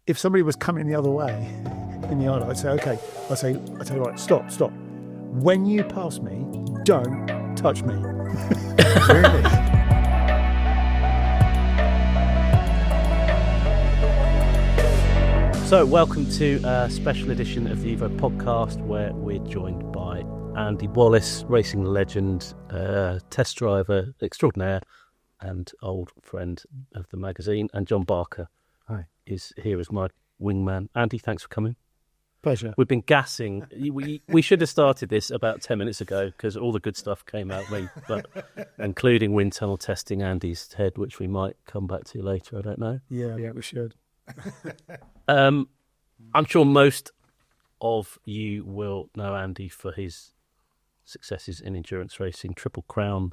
if somebody was coming the other way in the aisle, I'd say, okay. I'd say, right, stop. When you pass me, don't touch me. Really? So, welcome to a special edition of the Evo podcast where we're joined by Andy Wallace, racing legend, test driver extraordinaire, and old friend of the magazine, and John Barker. Hi. Is here as my wingman. Andy, thanks for coming. Pleasure. We've been gassing. We should have started this about 10 minutes ago because all the good stuff came out me, but including wind tunnel testing Andy's head, which we might come back to later. I don't know. Yeah, we should. I'm sure most of you will know Andy for his successes in endurance racing. Triple Crown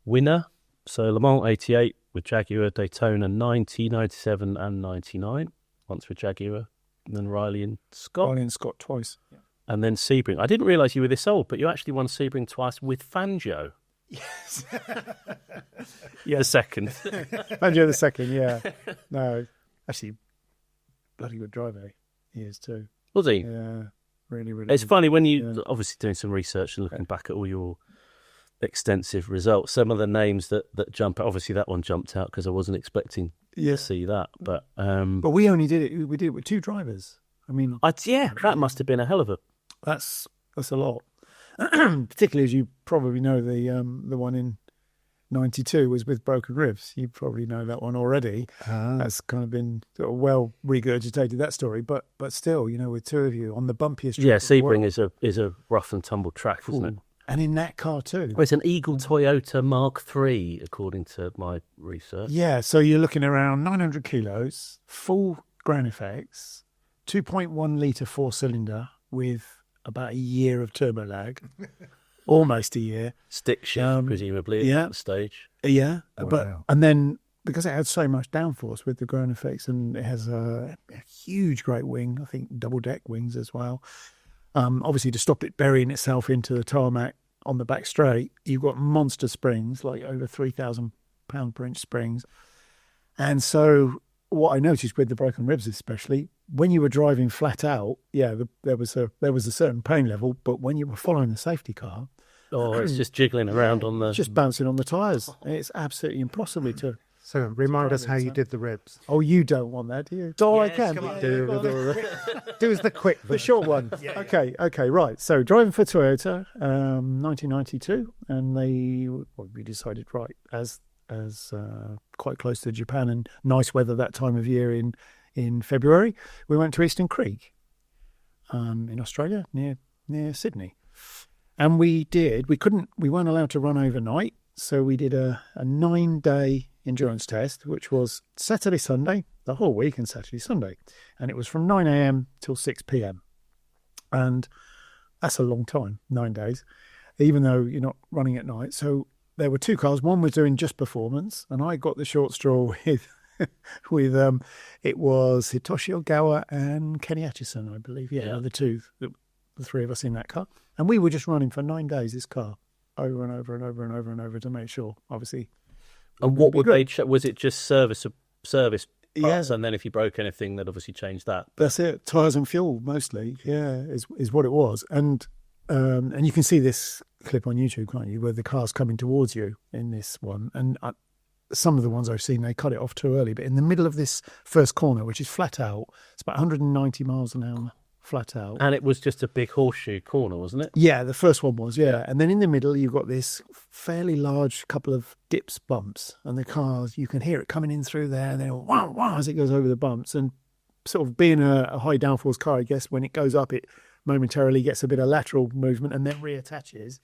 winner. So Le Mans 88 with Jaguar, Daytona 90, 97 and 99. Once with Jaguar, and then Riley and Scott. Twice. Yeah. And then Sebring. I didn't realise you were this old, but you actually won Sebring twice with Fangio. Yes. The second. Fangio the second, yeah. No, actually, bloody good driver he is too. Was he? Yeah, really. It's funny when you, obviously doing some research and looking back at all your extensive results, some of the names that jump out, obviously that one jumped out because I wasn't expecting to see that. But we only did it with two drivers. I mean, that must have been a hell of a... That's a lot. Particularly as you probably know, the one in 92 was with broken ribs. You probably know that one already. That's kind of been sort of well regurgitated, that story. But still, with two of you on the bumpiest track. Yeah, Sebring is a rough and tumble track, isn't it? And in that car too. Well, it's an Eagle Toyota Mark III, according to my research. Yeah, so you're looking around 900 kilos, full ground effects, 2.1 litre four-cylinder with about a year of turbo lag. Almost a year. Stick shift, presumably, at the stage. Yeah, Wow. And then because it had so much downforce with the ground effects, and it has a huge great wing, I think double-deck wings as well. Obviously, to stop it burying itself into the tarmac on the back straight, you've got monster springs, like over 3,000 pound per inch springs. And so what I noticed with the broken ribs especially, when you were driving flat out, there was a certain pain level, but when you were following the safety car... it's just jiggling around on the... Just bouncing on the tyres. It's absolutely impossible to... So remind us how you did the ribs. Oh, you don't want that, do you? Oh, I can. Do us the quick, the short one. Yeah. Okay, right. So driving for Toyota, 1992, and we decided as quite close to Japan and nice weather that time of year in February, we went to Eastern Creek, in Australia near Sydney, and we weren't allowed to run overnight, so we did a 9-day endurance test, which was Saturday, Sunday, the whole week, and Saturday, Sunday. And it was from 9 a.m. till 6 p.m. And that's a long time, 9 days, even though you're not running at night. So there were two cars. One was doing just performance, and I got the short straw with it was Hitoshi Ogawa and Kenny Atchison, I believe. Yeah, the three of us in that car. And we were just running for 9 days, this car, over and over and over and over and over to make sure, obviously. And what would they check? Was it just service parts, yes, and then if you broke anything, they'd obviously change that? That's it. Tyres and fuel mostly. Yeah, is what it was. And you can see this clip on YouTube, can't you, where the car's coming towards you in this one. And some of the ones I've seen, they cut it off too early. But in the middle of this first corner, which is flat out, it's about 190 miles an hour. Flat out. And it was just a big horseshoe corner, wasn't it? Yeah, the first one was, yeah. And then in the middle, you've got this fairly large couple of dips bumps. And the cars, you can hear it coming in through there. And then wow, wow, as it goes over the bumps. And sort of being a high downforce car, I guess, when it goes up, it momentarily gets a bit of lateral movement and then reattaches.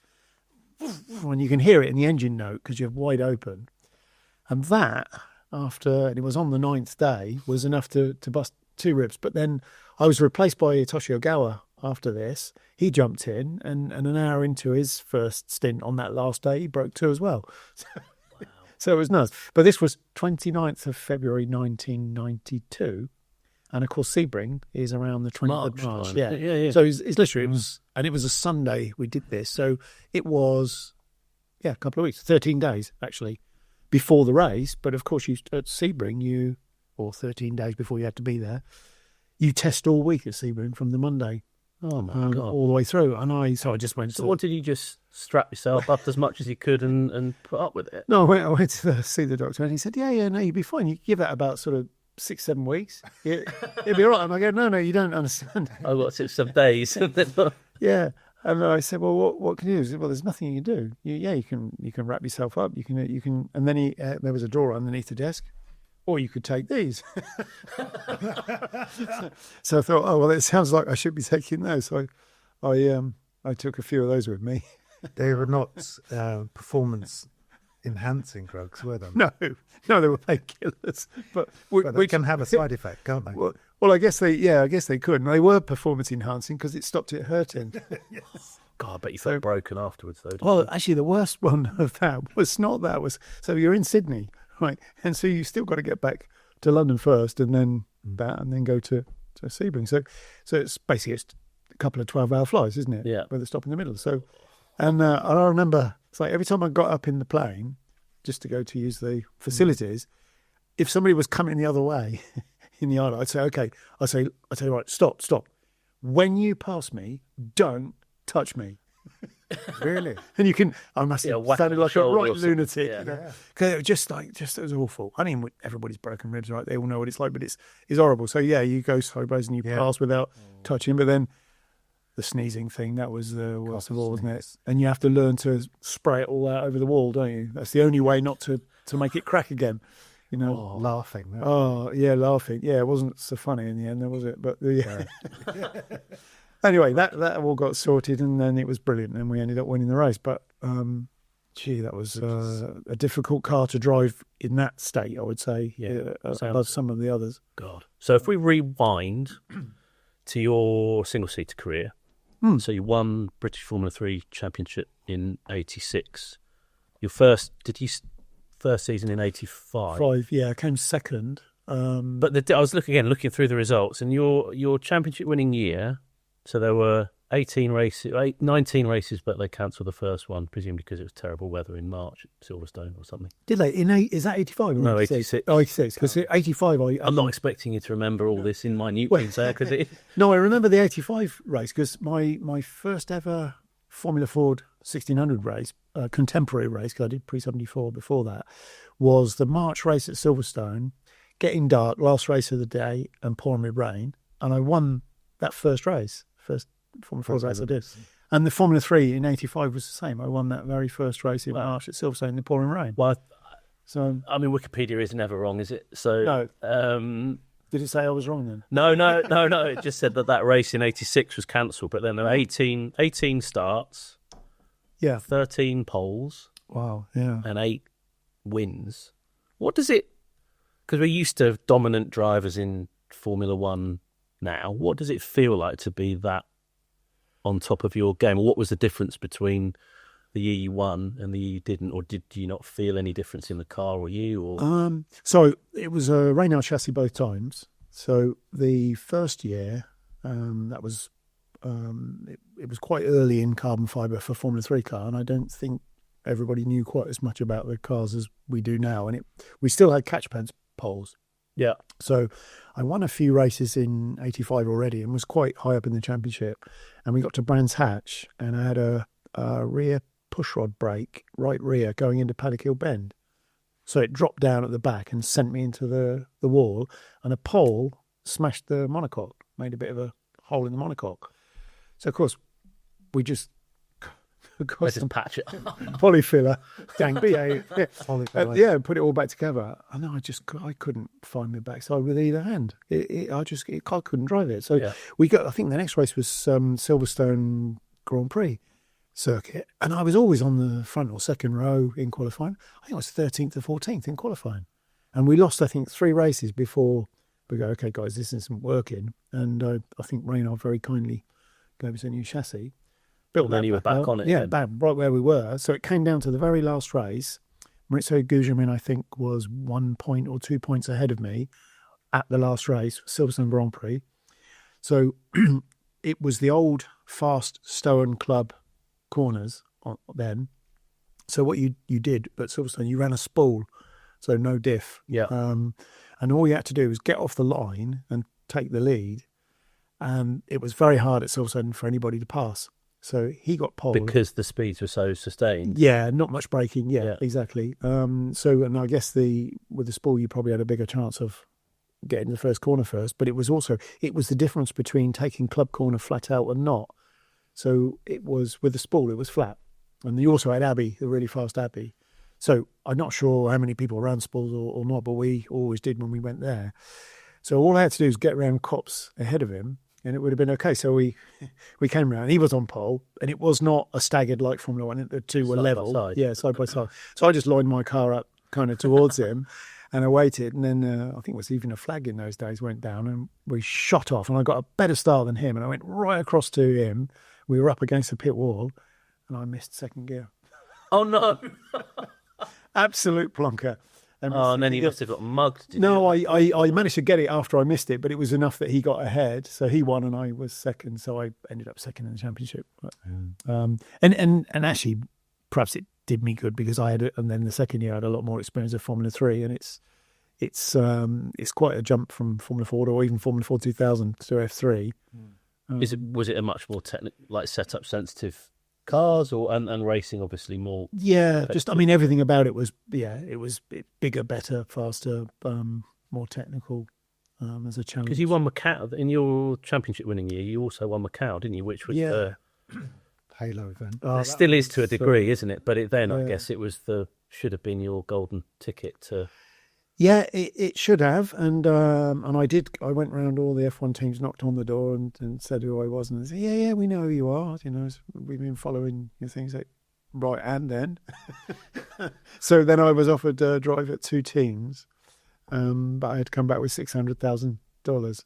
And you can hear it in the engine note because you're wide open. And that, and it was on the 9th day, was enough to bust 2 ribs. But then I was replaced by Hitoshi Ogawa after this. He jumped in, and an hour into his first stint on that last day, he broke 2 as well. Wow. So it was nuts. But this was 29th of February 1992. And of course, Sebring is around the 20th of March. Yeah. So it's literally, it was a Sunday we did this. So it was, a couple of weeks, 13 days actually, before the race. But of course, at Sebring, or 13 days before you had to be there. You test all week at Sebring from the Monday Oh my God. all the way through. And I just went So to... what did you just strap yourself up as much as you could and put up with it? No, I went to see the doctor, and he said, yeah, no, you'd be fine. You give that about sort of 6-7 weeks. It'd be all right. And I go, no, you don't understand. I got 6 days. Yeah. And I said, well, what can you do? He said, well, there's nothing you can do. You can wrap yourself up. You can, and then there was a drawer underneath the desk, or you could take these. So I thought, oh, well, it sounds like I should be taking those. So I took a few of those with me. They were not performance enhancing drugs, were they? No, they were painkillers. But They can have a side effect, can't they? Well, I guess they could. And they were performance enhancing because it stopped it hurting. God, I bet you felt broken afterwards, though. Didn't Well, you? actually, the worst one of that was not that. So you're in Sydney, right? And so you still got to get back to London first, and then go to Sebring. So it's basically a couple of 12-hour flights, isn't it? Yeah. With a stop in the middle. So, and I remember it's like every time I got up in the plane just to go to use the facilities, if somebody was coming the other way in the aisle, I'd say, okay. I'd say, right, stop. When you pass me, don't touch me. Really? And I must have whack sounded on the like a shoulder right or something. lunatic. Yeah. You know? 'Cause it was awful. I mean, everybody's broken ribs, right? They all know what it's like, but it's horrible. So yeah, you go sideways and you pass without touching, but then the sneezing thing, that was the worst of all, wasn't it? And you have to learn to spray it all out over the wall, don't you? That's the only way not to make it crack again. You know, Laughing. Oh, yeah, laughing. Yeah, it wasn't so funny in the end, was it? But yeah. Anyway, that all got sorted, and then it was brilliant, and we ended up winning the race. But, that was a difficult car to drive in that state, I would say, above some of the others. God. So if we rewind to your single-seater career, so you won British Formula 3 Championship in 86. Your first season in 85. I came second. But I was looking through the results, and your championship winning year, so there were 19 races, but they cancelled the first one, presumably because it was terrible weather in March at Silverstone or something. Did they? Is that 85 or No, 86? 86. Oh, 86. Because 85, I'm not expecting you to remember all this in minute things there, because No, I remember the 85 race because my first ever Formula Ford 1600 race, contemporary race, because I did pre-74 before that, was the March race at Silverstone, getting dark, last race of the day, and pouring with rain. And I won that first Formula Ford race I did. And the Formula 3 in 85 was the same. I won that very first race in March at Silverstone in the pouring rain. Well, So I mean, Wikipedia is never wrong, is it? So no. Did it say I was wrong then? No. It just said that race in 86 was cancelled, but then there were 18 starts, Yeah. 13 poles, Wow. Yeah. and 8 wins. What does it... Because we're used to dominant drivers in Formula 1 now. What does it feel like to be that on top of your game? What was the difference between the year you won and the year you didn't? Or did you not feel any difference in the car or you? Or So it was a Reynard chassis both times. So the first year, that was it was quite early in carbon fibre for Formula 3 car, and I don't think everybody knew quite as much about the cars as we do now. And we still had catch pens poles. Yeah. So I won a few races in 85 already and was quite high up in the championship. And we got to Brands Hatch, and I had a rear pushrod brake, right rear, going into Paddock Hill Bend. So it dropped down at the back and sent me into the wall, and a pole smashed the monocoque, made a bit of a hole in the monocoque. So, of course, we just got some patch it. polyfiller, dang BA, Polyfiller. yeah, put it all back together. And I couldn't find my backside with either hand. I couldn't drive it. So I think the next race was Silverstone Grand Prix circuit, and I was always on the front or second row in qualifying. I think I was 13th or 14th in qualifying, and we lost, I think, 3 races before we go, okay guys, this isn't working. And I think Reynard very kindly gave us a new chassis, built And then that you were back out. on it yeah then. back right where we were. So it came down to the very last race. Maurizio Gugelmin, I think, was 1 point or 2 points ahead of me at the last race, Silverstone Grand Prix. So it was the old fast Stowen Club corners then. So what you did at Silverstone, you ran a spool, so no diff. Yeah. And and all you had to do was get off the line and take the lead. And it was very hard at Silverstone for anybody to pass. So he got pole. Because the speeds were so sustained. Yeah, not much braking. Yeah, exactly. And I guess with the spool, you probably had a bigger chance of getting the first corner first. But it was the difference between taking club corner flat out and not. So it was with the spool, it was flat. And you also had Abbey, the really fast Abbey. So I'm not sure how many people ran spools or not, but we always did when we went there. So all I had to do was get around Copse ahead of him, and it would have been okay. So we came round. He was on pole, and it was not a staggered like Formula One. The two were level. Side. Yeah, side by side. So I just lined my car up kind of towards him, and I waited. And then I think it was even a flag in those days went down, and we shot off. And I got a better start than him, and I went right across to him. We were up against the pit wall, and I missed second gear. Oh, no. Absolute plonker. And then he must have got mugged. No, I managed to get it after I missed it, but it was enough that he got ahead. So he won and I was second. So I ended up second in the championship. And actually, perhaps it did me good because I had it. And then the second year I had a lot more experience of Formula 3, and it's quite a jump from Formula 4 or even Formula 4 2000 to F3. Was it a much more setup sensitive cars and racing obviously more? Yeah, everything about it was bigger, better, faster, more technical as a challenge. Because you won Macau in your championship winning year. You also won Macau, didn't you? Which was the Halo event. It still is to a degree, isn't it? But I guess it was should have been your golden ticket to. Yeah, it should have, and I did. I went round all the F1 teams, knocked on the door, and said who I was, and they said, "Yeah, we know who you are. We've been following your things." Right, and then, so then I was offered to drive at two teams, but I had to come back with $600,000.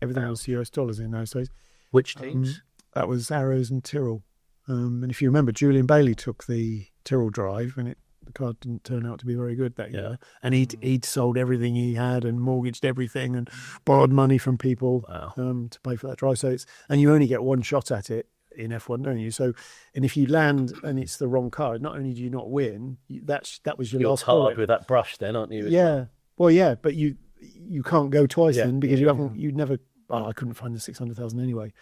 Everything was US dollars in those days. Which teams? That was Arrows and Tyrrell. And if you remember, Julian Bailey took the Tyrrell drive, and the car didn't turn out to be very good that year. And he'd sold everything he had and mortgaged everything and borrowed money from people to pay for that drive. So and you only get one shot at it in F1, don't you? So, and if you land and it's the wrong car, not only do you not win, that was your last hard with that brush then, aren't you? Yeah. Well, yeah, but you can't go twice then because you never. Well, I couldn't find the 600,000 anyway.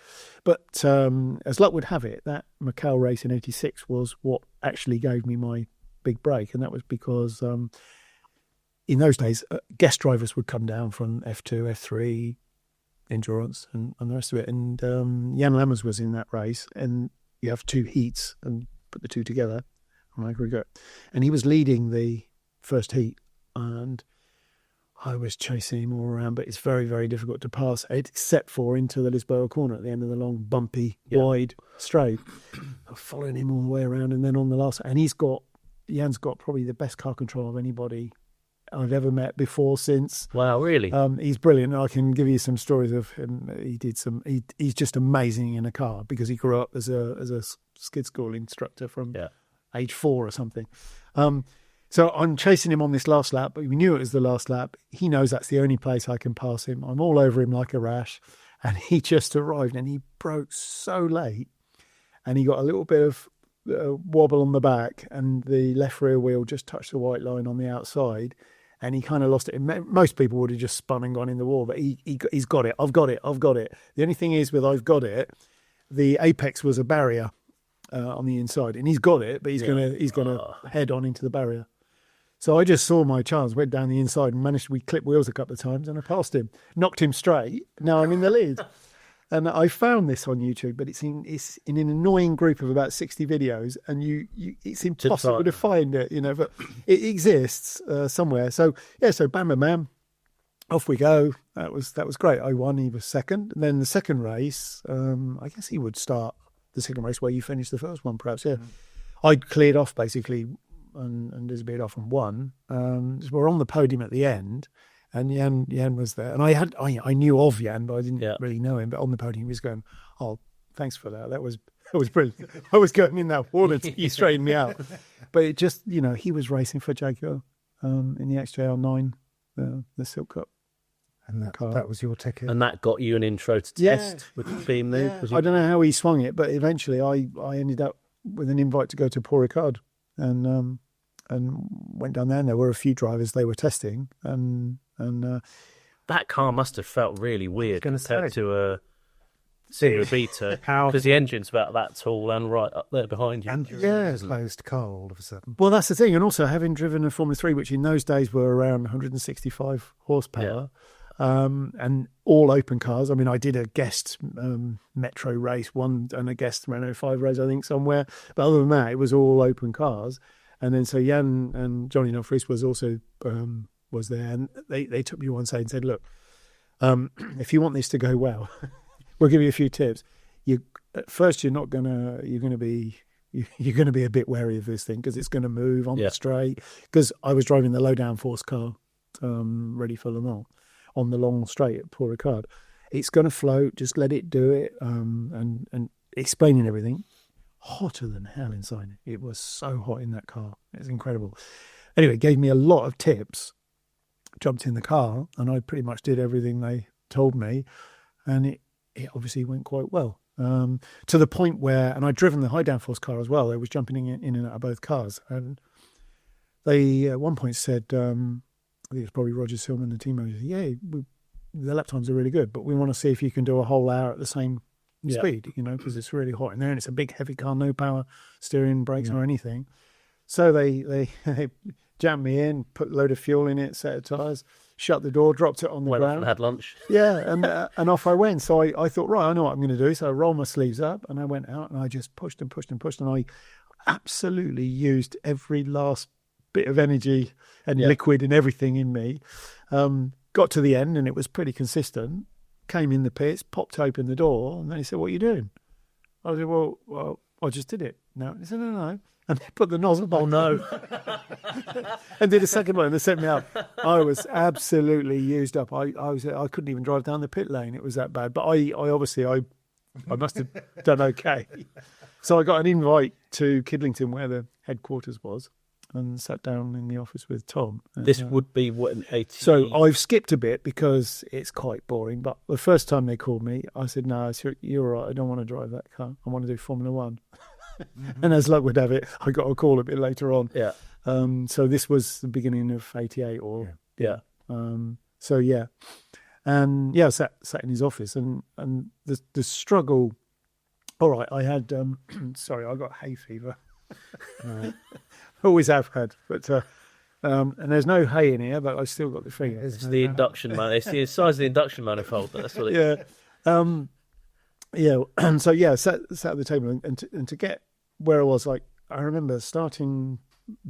But as luck would have it, that Macau race in '86 was what actually gave me my big break, and that was because in those days guest drivers would come down from F2, F3, endurance, and the rest of it. And Jan Lammers was in that race, and you have two heats and put the two together on aggregate, and he was leading the first heat, and I was chasing him all around, but it's very, very difficult to pass, except for into the Lisboa corner at the end of the long, bumpy, wide straight. I'm following him all the way around, and then on the last, and Jan's got probably the best car control of anybody I've ever met before, since. Wow, really? He's brilliant. I can give you some stories of him. He's just amazing in a car because he grew up as a skid school instructor from age 4 or something. So I'm chasing him on this last lap, but we knew it was the last lap. He knows that's the only place I can pass him. I'm all over him like a rash, and he just arrived, and he broke so late, and he got a little bit of wobble on the back, and the left rear wheel just touched the white line on the outside, and he kind of lost it. Most people would have just spun and gone in the wall, but he's got it. I've got it. The only thing is with I've got it, the apex was a barrier on the inside, and he's got it, but he's gonna head on into the barrier. So I just saw my chance, went down the inside and we clipped wheels a couple of times, and I passed him, knocked him straight. Now I'm in the lead. And I found this on YouTube, but it's in an annoying group of about 60 videos, and it's impossible to find it, but it exists somewhere. So bam, off we go. That was great. I won. He was second. And then the second race, I guess he would start the second race where you finished the first one, perhaps. Yeah, I cleared off basically and disappeared off and won. So we're on the podium at the end. And Jan was there, and I knew of Jan, but I didn't really know him. But on the podium, he was going, "Oh, thanks for that. That was brilliant." I was going in that wall until you straightened me out. But it just, he was racing for Jaguar in the XJR9, the Silk Cup, and that was your ticket. And that got you an intro to test with the team there. Yeah. I don't know how he swung it, but eventually I ended up with an invite to go to Paul Ricard, and went down there, and there were a few drivers they were testing, and That car must have felt really weird gonna compared say. to a Senna Beta, How because the engine's about that tall and right up there behind you. and Yeah. closed car all of a sudden. well, that's the thing. And also having driven a Formula 3, which in those days were around 165 horsepower, and all open cars. I mean, I did a guest Metro race and a guest Renault 5 race, I think, somewhere. But other than that, it was all open cars. And then so Jan and Johnny Nofris was also was there, and they took me one side and said, "Look, if you want this to go well, we'll give you a few tips. At first, you're going to be a bit wary of this thing because it's going to move on the straight. Because I was driving the low downforce car, ready for Le Mans, on the long straight at Paul Ricard. It's going to float. Just let it do it." And explaining everything. Hotter than hell inside. It was so hot in that car. It's incredible. Anyway, it gave me a lot of tips. Jumped in the car, and I pretty much did everything they told me, and it obviously went quite well. To the point where, and I'd driven the high downforce car as well. They was jumping in and out of both cars, and they at one point said, I think it was probably Roger Silman, the team manager, the lap times are really good, but we want to see if you can do a whole hour at the same speed, because it's really hot in there, and it's a big heavy car, no power steering, brakes or anything. So they jammed me in, put a load of fuel in it, set of tyres, shut the door, dropped it on the Went off ground. and had lunch. Yeah, and off I went. So I thought, right, I know what I'm going to do. So I rolled my sleeves up, and I went out, and I just pushed and pushed and pushed, and I absolutely used every last bit of energy and liquid and everything in me. Got to the end, and it was pretty consistent. Came in the pits, popped open the door, and then he said, "What are you doing?" I said, well, I just did it. No, he said, no. And they put the nozzle back. Oh, no. And did a second one, and they sent me up. I was absolutely used up. I couldn't even drive down the pit lane. It was that bad. But I obviously must have done okay. So I got an invite to Kidlington, where the headquarters was, and sat down in the office with Tom. This would be what, an 80... So I've skipped a bit because it's quite boring. But the first time they called me, I said, "No, you're all right. I don't want to drive that car. I want to do Formula One." And as luck would have it, I got a call a bit later on. Yeah. So this was the beginning of '88, So yeah, and I sat in his office, and the struggle. All right, I had sorry, I got hay fever. Always have had, but and there's no hay in here, but I still got the thing. It's the induction man. It's the size of the induction manifold. That's what it is. And so sat at the table, and to get where I was, like, I remember starting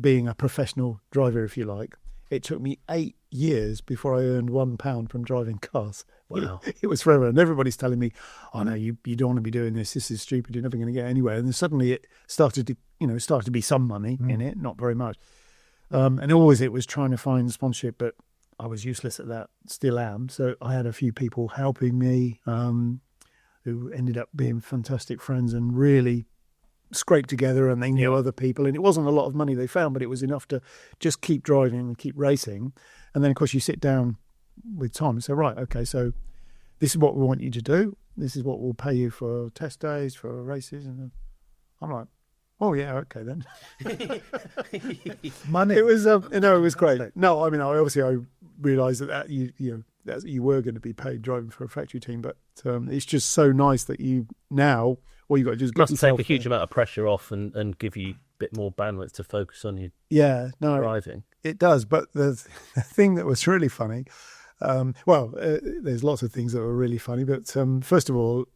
being a professional driver, if you like. It took me 8 years before I earned £1 from driving cars. Wow. It was forever, and everybody's telling me, "Oh no, you don't want to be doing this. This is stupid. You're never going to get anywhere." And then suddenly it started to be some money in it, not very much. And always it was trying to find sponsorship, but I was useless at that. Still am. So I had a few people helping me, who ended up being fantastic friends and really scraped together, and they knew other people, and it wasn't a lot of money they found, but it was enough to just keep driving and keep racing. And then of course you sit down with Tom and say, "Right, okay, so this is what we want you to do. This is what we'll pay you for test days, for races." And I'm like, "Oh yeah, okay then." Money. It was it was great. No, I mean, I realised that you were going to be paid driving for a factory team, but it's just so nice that you now, all you got to do is get Must yourself take a huge amount of pressure off and give you a bit more bandwidth to focus on your driving. It does. But the thing that was really funny, there's lots of things that were really funny, but first of all,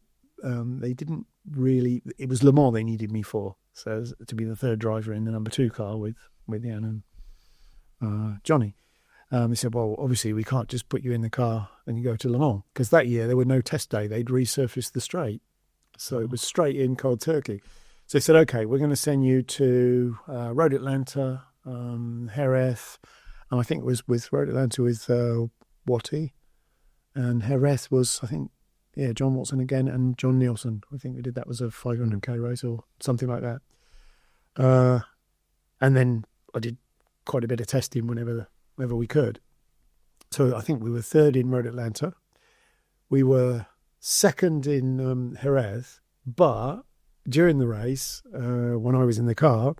they didn't really. It was Le Mans they needed me for, so to be the third driver in the number 2 car with Jan and Johnny. They said, "Well, obviously we can't just put you in the car and you go to Le Mans," because that year there were no test day. They'd resurfaced the straight, so it was straight in cold turkey. So they said, "Okay, we're going to send you to Road Atlanta, Jerez," and I think it was with Road Atlanta with Watty, and Jerez was, I think, John Watson again and John Nielsen. I think we did that was a 500k race or something like that. And then I did quite a bit of testing whenever we could. So I think we were third in Road Atlanta. We were second in Jerez, but during the race, when I was in the car,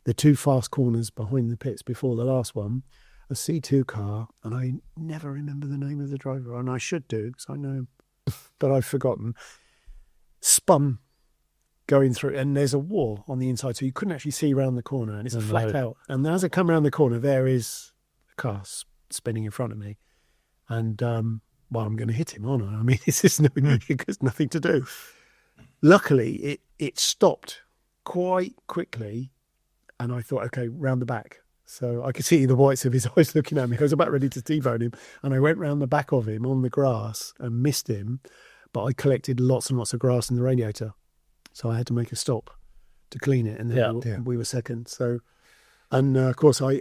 the two fast corners behind the pits before the last one, a C2 car, and I never remember the name of the driver, and I should do because I know, but I've forgotten, spun going through, and there's a wall on the inside, so you couldn't actually see around the corner, and it's flat out. And as I come around the corner, there is a car spinning in front of me, and well, I'm going to hit him, aren't I? I mean, this is there's nothing to do. Luckily, it stopped quite quickly, and I thought, okay, round the back. So I could see the whites of his eyes looking at me. I was about ready to T-bone him, and I went round the back of him on the grass and missed him, but I collected lots and lots of grass in the radiator. So I had to make a stop to clean it, and then we were second. So, and of course, I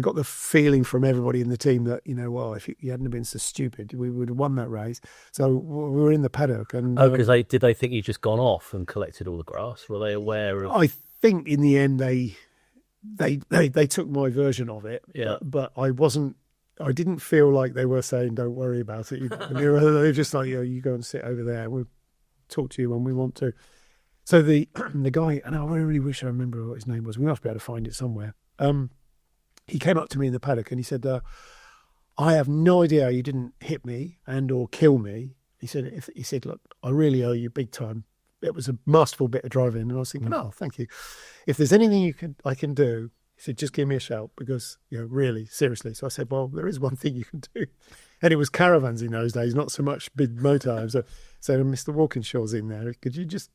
got the feeling from everybody in the team that, well, if you hadn't been so stupid, we would have won that race. So we were in the paddock. And because did they think you'd just gone off and collected all the grass? Were they aware of? I think in the end they took my version of it. Yeah. But I didn't feel like they were saying, don't worry about it. They were just like, you go and sit over there and we'll talk to you when we want to. So the guy, and I really wish I remember what his name was. We must be able to find it somewhere. He came up to me in the paddock and he said, I have no idea how you didn't hit me and or kill me. He said, look, I really owe you big time. It was a masterful bit of driving. And I was thinking, oh, thank you. If there's anything I can do, he said, just give me a shout because, really, seriously. So I said, well, there is one thing you can do. And it was caravans in those days, not so much big motorhomes. So Mr. Walkinshaw's in there. Could you just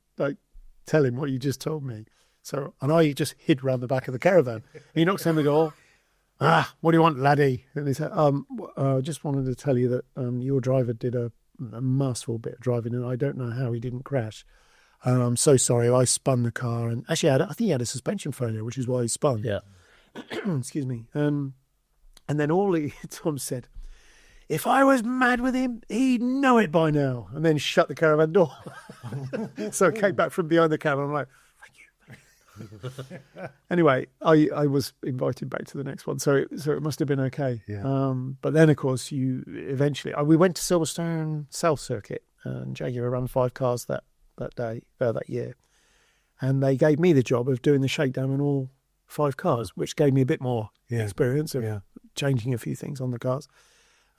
tell him what you just told me? So, and I just hid round the back of the caravan. He knocks on the door. What do you want, laddie? And he said, I just wanted to tell you that your driver did a masterful bit of driving, and I don't know how he didn't crash. I'm so sorry. I spun the car, and actually, I think he had a suspension failure, which is why he spun. Yeah. Excuse me. And then Tom said, if I was mad with him, he'd know it by now. And then shut the caravan door. So I came back from behind the caravan. I'm like, anyway, I was invited back to the next one, so it must have been okay. Yeah. But then, of course, we went to Silverstone South Circuit, and Jaguar ran 5 cars that year, and they gave me the job of doing the shakedown on all 5 cars, which gave me a bit more experience of changing a few things on the cars.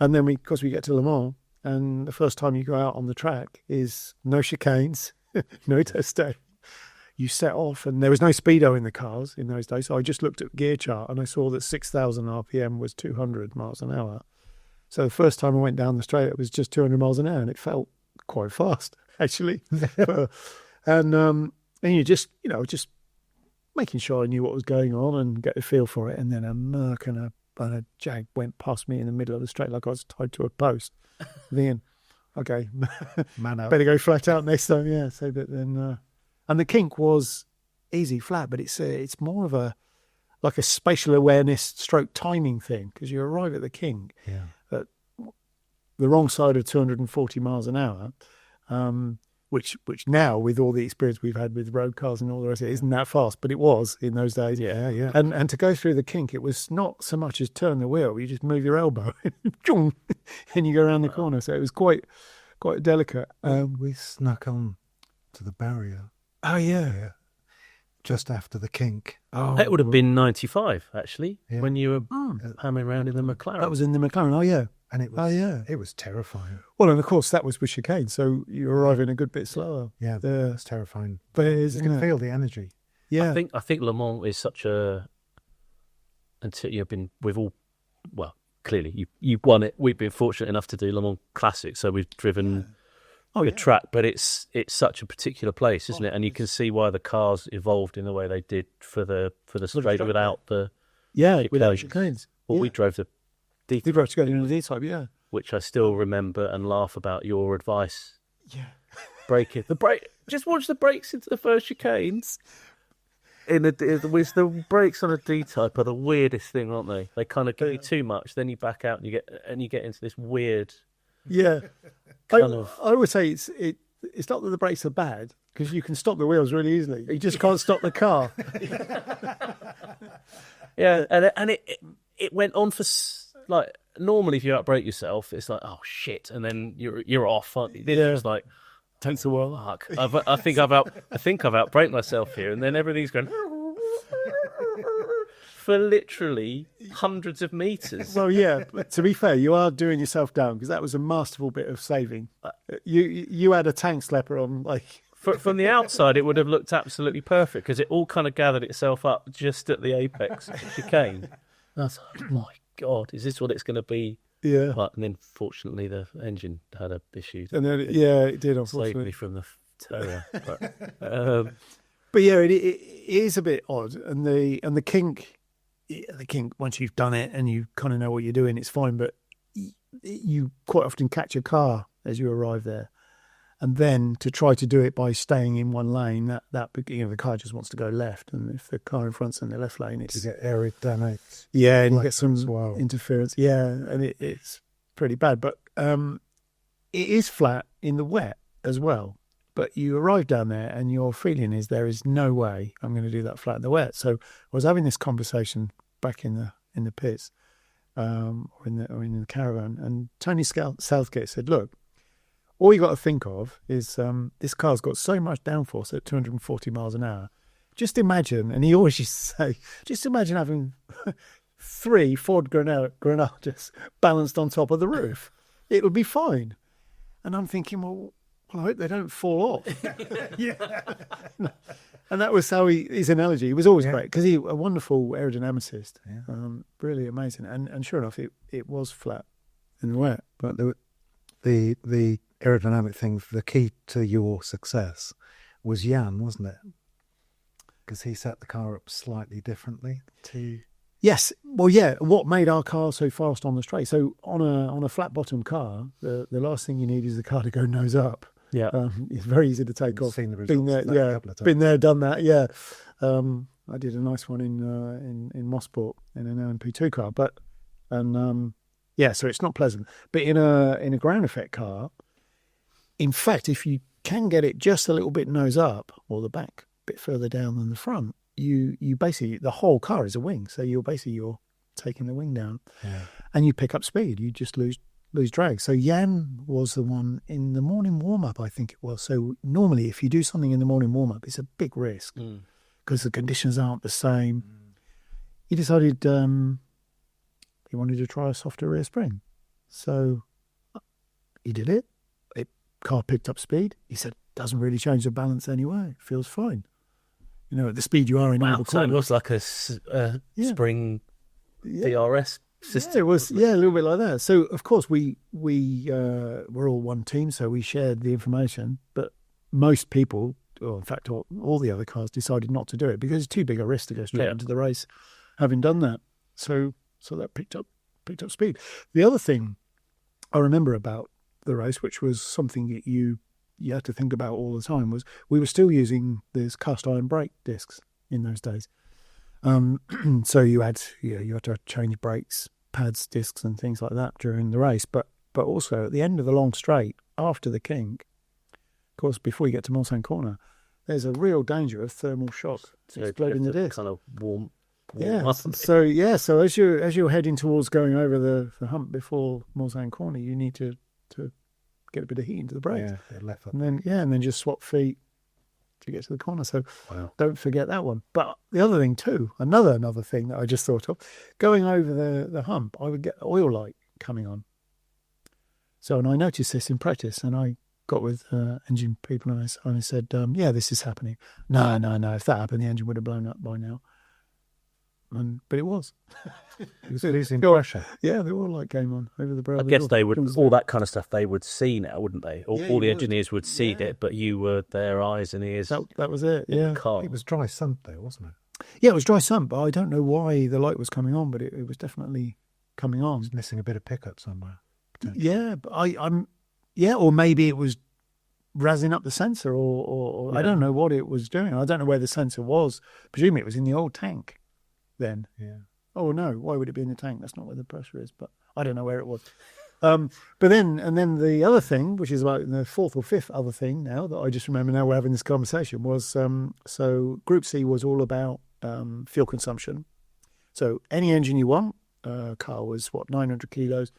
And then we get to Le Mans, and the first time you go out on the track is no chicanes, no test day. You set off, and there was no speedo in the cars in those days. So I just looked at the gear chart, and I saw that 6,000 RPM was 200 miles an hour. So the first time I went down the straight, it was just 200 miles an hour, and it felt quite fast, actually. And you just making sure I knew what was going on and get a feel for it. And then a Merc and a Jag went past me in the middle of the straight like I was tied to a post. Then, okay, Man up. better go flat out next time. Yeah, so that then. And the kink was easy, flat, but it's more of a spatial awareness stroke timing thing, because you arrive at the kink at the wrong side of 240 miles an hour, which now, with all the experience we've had with road cars and all the rest of it, isn't that fast, but it was in those days. Yeah. And to go through the kink, it was not so much as turn the wheel, you just move your elbow and you go around the corner. So it was quite delicate. We snuck on to the barrier. Oh, yeah. Just after the kink. Oh, It would have been 95, actually, Yeah. when you were hammering around in the McLaren. that was in the McLaren. Oh, yeah. And it was, Oh, yeah. It was terrifying. Well, and of course, that was with chicane, so you arrive in a good bit slower. Yeah, Yeah. it's terrifying. But it You is, can isn't it? feel the energy. Yeah. I think Le Mans is such a, until you've been with all, well, clearly you've won it. We've been fortunate enough to do Le Mans Classic, so we've driven the track, but it's such a particular place, isn't it? And you can see why the cars evolved in the way they did for the straight without the without chicanes. Well, we drove the D, They brought together in the D-type, yeah. which I still remember and laugh about your advice. Yeah. Braking the brake. Just watch the brakes into the first chicanes. With the brakes on a D-type are the weirdest thing, aren't they? They kind of give you too much, then you back out and you get into this weird. Yeah. Kind of. I would say it's not that the brakes are bad, because you can stop the wheels really easily. You just can't stop the car. Yeah, and it went on for like, normally if you outbrake yourself, it's like, oh shit, and then you're off. Aren't you? It's like, Takes a while. fuck. I think I've outbraked myself here, and then everything's going. for literally hundreds of meters. Well, yeah. But to be fair, you are doing yourself down because that was a masterful bit of saving. You had a tank slapper on, like. From the outside, it would have looked absolutely perfect because it all kind of gathered itself up just at the apex of the chicane. And I was like, oh my God, is this what it's going to be? Yeah. But, and then, fortunately, the engine had a issue. And then, it did, Saved unfortunately. me from the terror. But yeah, it is a bit odd, and the kink, once you've done it and you kind of know what you're doing, it's fine. But you quite often catch a car as you arrive there, and then to try to do it by staying in one lane, that the car just wants to go left, and if the car in front's in the left lane, it's To get aerodynamics. yeah, and you get some as well. interference, yeah, and it's pretty bad. But it is flat in the wet as well. But you arrive down there and your feeling is there is no way I'm going to do that flat in the wet. So I was having this conversation back in the pits, or in the caravan, and Tony Southgate said, "Look, all you got to think of is this car's got so much downforce at 240 miles an hour. Just imagine," and he always used to say, "Just imagine having 3 Ford Granadas balanced on top of the roof. It'll be fine." And I'm thinking, well, I hope they don't fall off. Yeah. And that was how his analogy. He was always great because he a wonderful aerodynamicist. Yeah. Really amazing. And sure enough, it was flat in the wet. But the aerodynamic thing, the key to your success was Jan, wasn't it? Because he set the car up slightly differently to... Yes. Well, yeah. What made our car so fast on the straight? So on a flat bottom car, the last thing you need is the car to go nose up. Yeah. It's very easy to take off. Seen the Been results there, of that a couple of times. been there, done that. Yeah. I did a nice one in Motorsport in an LMP2 car, so it's not pleasant. But in a ground effect car, in fact, if you can get it just a little bit nose up or the back a bit further down than the front, you basically, the whole car is a wing. So you're taking the wing down, and you pick up speed. You just lose drag. So Jan was the one in the morning warm-up, I think it was. So normally if you do something in the morning warm-up, it's a big risk because the conditions aren't the same. He decided he wanted to try a softer rear spring. So he did it. Car picked up speed. He said, doesn't really change the balance anyway. It feels fine. You know, at the speed you are in Wow, Oval so it Corner. was like a spring DRS system. Yeah, it was. Yeah, a little bit like that. So of course we were all one team, so we shared the information. But most people, or in fact all the other cars, decided not to do it because it's too big a risk to go straight into the race, having done that. So that picked up speed. The other thing I remember about the race, which was something that you had to think about all the time, was we were still using these cast iron brake discs in those days. So you had to change brakes, pads, discs, and things like that during the race. But also at the end of the long straight, after the kink, of course, before you get to Mulsanne Corner, there's a real danger of thermal shock exploding the disc. Kind of warm Yeah. up. So as you're heading towards going over the hump before Mulsanne Corner, you need to get a bit of heat into the brakes. Yeah, they're left up. And then just swap feet to get to the corner. So Wow. don't forget that one. But the other thing too, another thing that I just thought of, going over the hump, I would get oil light coming on. So, and I noticed this in practice, and I got with engine people and I said, this is happening. No, if that happened, the engine would have blown up by now. But it was. It was losing pressure. Yeah, the oil light came on over the brow. I of the guess door. they It would, was- all that kind of stuff they would see now, wouldn't they? All Yeah, the you would. engineers would see it, but you were their eyes and ears. that was it. in the Yeah. car. It was dry sun though, wasn't it? Yeah, it was dry sun, but I don't know why the light was coming on, but it was definitely coming on. It was missing a bit of pickup somewhere. Yeah, but or maybe it was razzing up the sensor, or I don't know what it was doing. I don't know where the sensor was. Presumably it was in the old tank then. Yeah. Oh no, why would it be in the tank? That's not where the pressure is, but I don't know where it was. But then the other thing, which is about the fourth or fifth other thing now that I just remember now we're having this conversation, was so Group C was all about fuel consumption. So any engine you want, car was 900 kilos.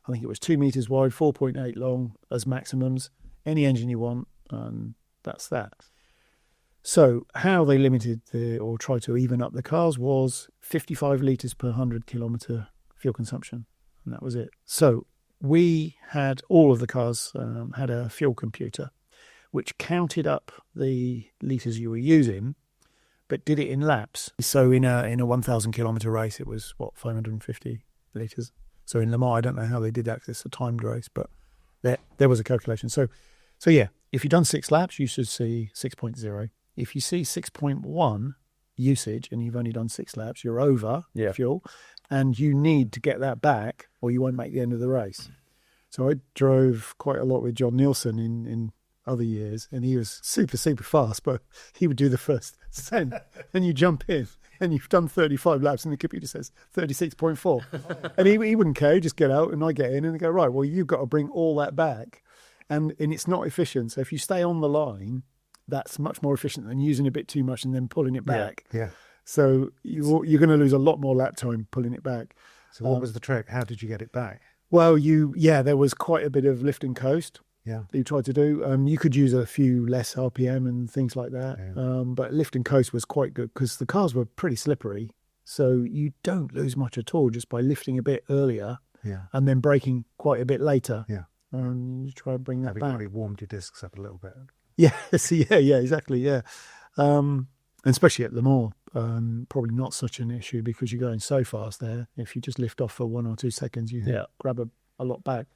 I think it was 2 meters wide, 4.8 long as maximums. Any engine you want, that's that. So how they limited or tried to even up the cars was 55 litres per 100 kilometre fuel consumption, and that was it. So we had, all of the cars had a fuel computer which counted up the litres you were using, but did it in laps. So in a 1,000 kilometre race, it was, 550 litres. So in Le Mans, I don't know how they did that because it's a timed race, but there was a calculation. So yeah, if you've done 6 laps, you should see 6.0. If you see 6.1 usage and you've only done 6 laps, you're over fuel, and you need to get that back or you won't make the end of the race. So I drove quite a lot with John Nielsen in other years, and he was super, super fast, but he would do the first descent and you jump in and you've done 35 laps and the computer says 36.4. And he wouldn't care, he'd just get out and I get in and they go, right, well, you've got to bring all that back. And it's not efficient. So if you stay on the line, that's much more efficient than using a bit too much and then pulling it back. Yeah. So you're going to lose a lot more lap time pulling it back. So what was the trick? How did you get it back? Well, there was quite a bit of lift and coast. Yeah. You tried to do. You could use a few less RPM and things like that. Yeah. But lift and coast was quite good because the cars were pretty slippery. So you don't lose much at all just by lifting a bit earlier and then braking quite a bit later. Yeah. You try and bring that back. Probably warmed your discs up a little bit. Yeah, exactly, yeah. And especially at Le Mans, probably not such an issue because you're going so fast there. If you just lift off for 1 or 2 seconds, you grab a lot back.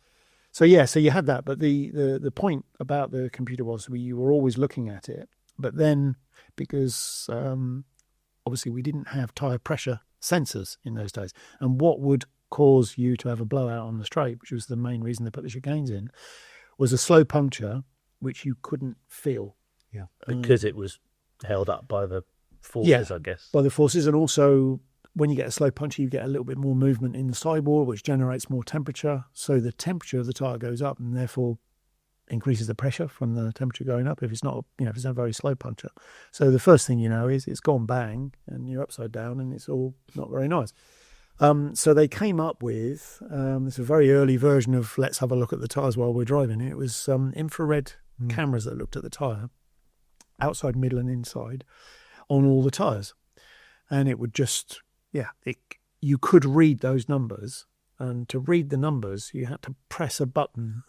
So you had that. But the point about the computer was you were always looking at it. But then, because obviously we didn't have tyre pressure sensors in those days, and what would cause you to have a blowout on the straight, which was the main reason they put the chicanes in, was a slow puncture, which you couldn't feel. Yeah. Because it was held up by the forces, I guess. By the forces, and also when you get a slow puncture, you get a little bit more movement in the sidewall, which generates more temperature. So the temperature of the tyre goes up and therefore increases the pressure from the temperature going up if it's not, if it's a very slow puncture. So the first thing you know is it's gone bang and you're upside down and it's all not very nice. So they came up with, it's a very early version of let's have a look at the tyres while we're driving. It was infrared cameras that looked at the tyre, outside, middle and inside, on all the tyres. And it would just, you could read those numbers. And to read the numbers, you had to press a button.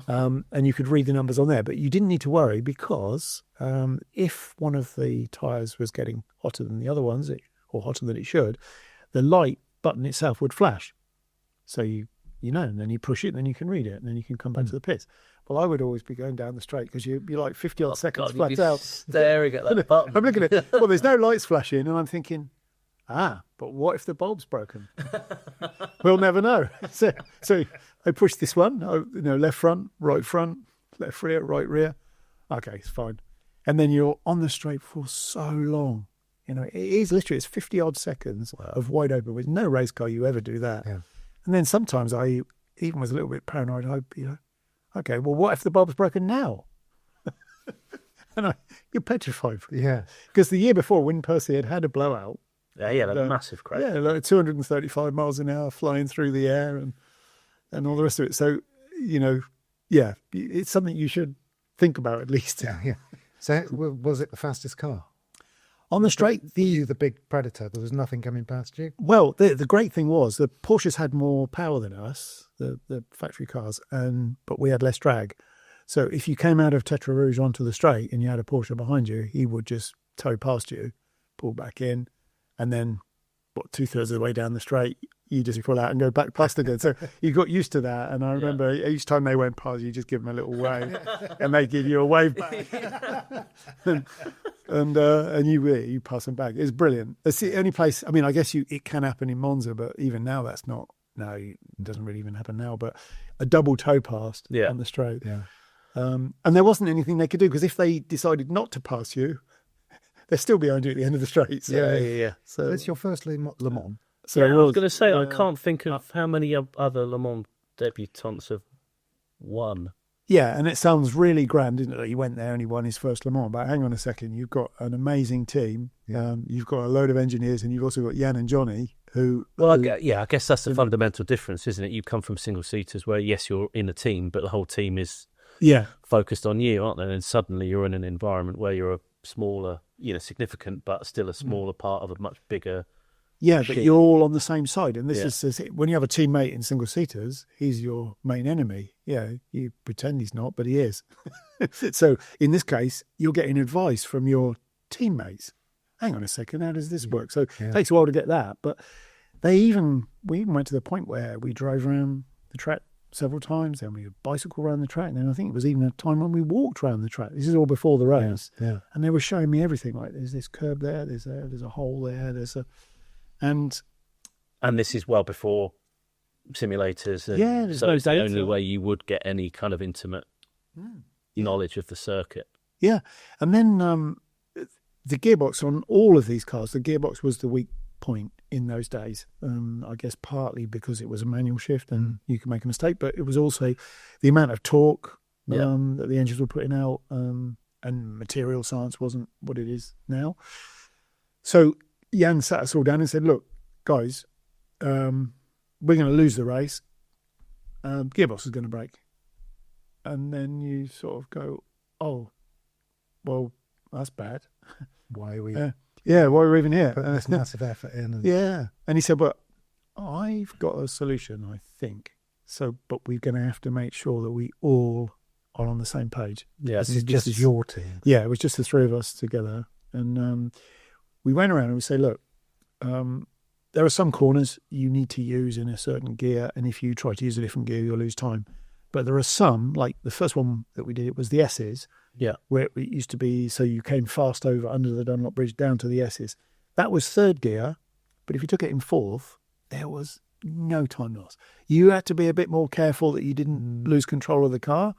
And you could read the numbers on there. But you didn't need to worry because if one of the tyres was getting hotter than the other ones, or hotter than it should, the light button itself would flash. So and then you push it, and then you can read it, and then you can come back to the pits. Well, I would always be going down the straight because you're like 50 odd seconds flat out. Staring at that button. I'm looking at it. Well, there's no lights flashing, and I'm thinking, but what if the bulb's broken? We'll never know. So I push this one, left front, left rear, right rear. Okay, it's fine. And then you're on the straight for so long. It's 50 odd seconds of wide open with no race car. You ever do that? Yeah. And then sometimes I even was a little bit paranoid. Okay, well, what if the bulb's broken now? And you're petrified. Yeah. Because the year before, when Percy had a blowout. Yeah, that massive crash. Yeah, like 235 miles an hour flying through the air and all the rest of it. So, it's something you should think about at least. Yeah. So was it the fastest car? On the straight, were you the big predator? There was nothing coming past you? Well, the great thing was the Porsches had more power than us, the factory cars, but we had less drag. So if you came out of Tetra Rouge onto the straight and you had a Porsche behind you, he would just tow past you, pull back in, and then, 2/3 of the way down the straight, you just pull out and go back past again. So you got used to that. And I remember each time they went past, you just give them a little wave and they give you a wave back. and you pass them back. It's brilliant. It's the only place, I guess it can happen in Monza, but even now it doesn't really even happen now, but a double tow past on the straight. Yeah. And there wasn't anything they could do because if they decided not to pass you, they're still behind you at the end of the straight. So, yeah. So it's your first Le Mans. So I was going to say, I can't think of how many other Le Mans debutants have won. Yeah, and it sounds really grand, isn't it? He went there and he won his first Le Mans. But hang on a second, you've got an amazing team. You've got a load of engineers, and you've also got Jan and Johnny, who... Well, I guess that's the fundamental difference, isn't it? You come from single-seaters where, yes, you're in a team, but the whole team is focused on you, aren't they? And then suddenly you're in an environment where you're smaller, significant, but still a smaller part of a much bigger. Yeah, but ship. you're all on the same side. And this Yeah. is when you have a teammate in single-seaters, he's your main enemy. Yeah, you pretend he's not, but he is. So in this case, you're getting advice from your teammates. Hang on a second, how does this work? So it takes a while to get that. But we even went to the point where we drove around the track several times, then we would bicycle around the track, and then I think it was even a time when we walked around the track. This is all before the race. Yeah. And they were showing me everything, like there's this curb there, there's a hole there, and this is well before simulators. And Yeah, there's so no it's the data. only way you would get any kind of intimate knowledge of the circuit. yeah. And then the gearbox on all of these cars, the gearbox was the weak point in those days. I guess partly because it was a manual shift and you could make a mistake, but it was also the amount of torque that the engines were putting out, and material science wasn't what it is now. So Jan sat us all down and said, look, guys, we're going to lose the race. Gearbox is going to break. And then you sort of go, oh, well, that's bad. Why are we why are we even here? putting this massive effort in? And, Yeah. And he said, but I've got a solution, I think. So, but we're going to have to make sure that we all are on the same page. Yeah. This is just your team. Yeah, it was just the three of us together. And we went around and we say, look, there are some corners you need to use in a certain gear. And if you try to use a different gear, you'll lose time. But there are some, like the first one that we did, it was the S's. Yeah. Where it used to be, so you came fast over under the Dunlop Bridge down to the S's. That was third gear, but if you took it in fourth, there was no time loss. You had to be a bit more careful that you didn't lose control of the car,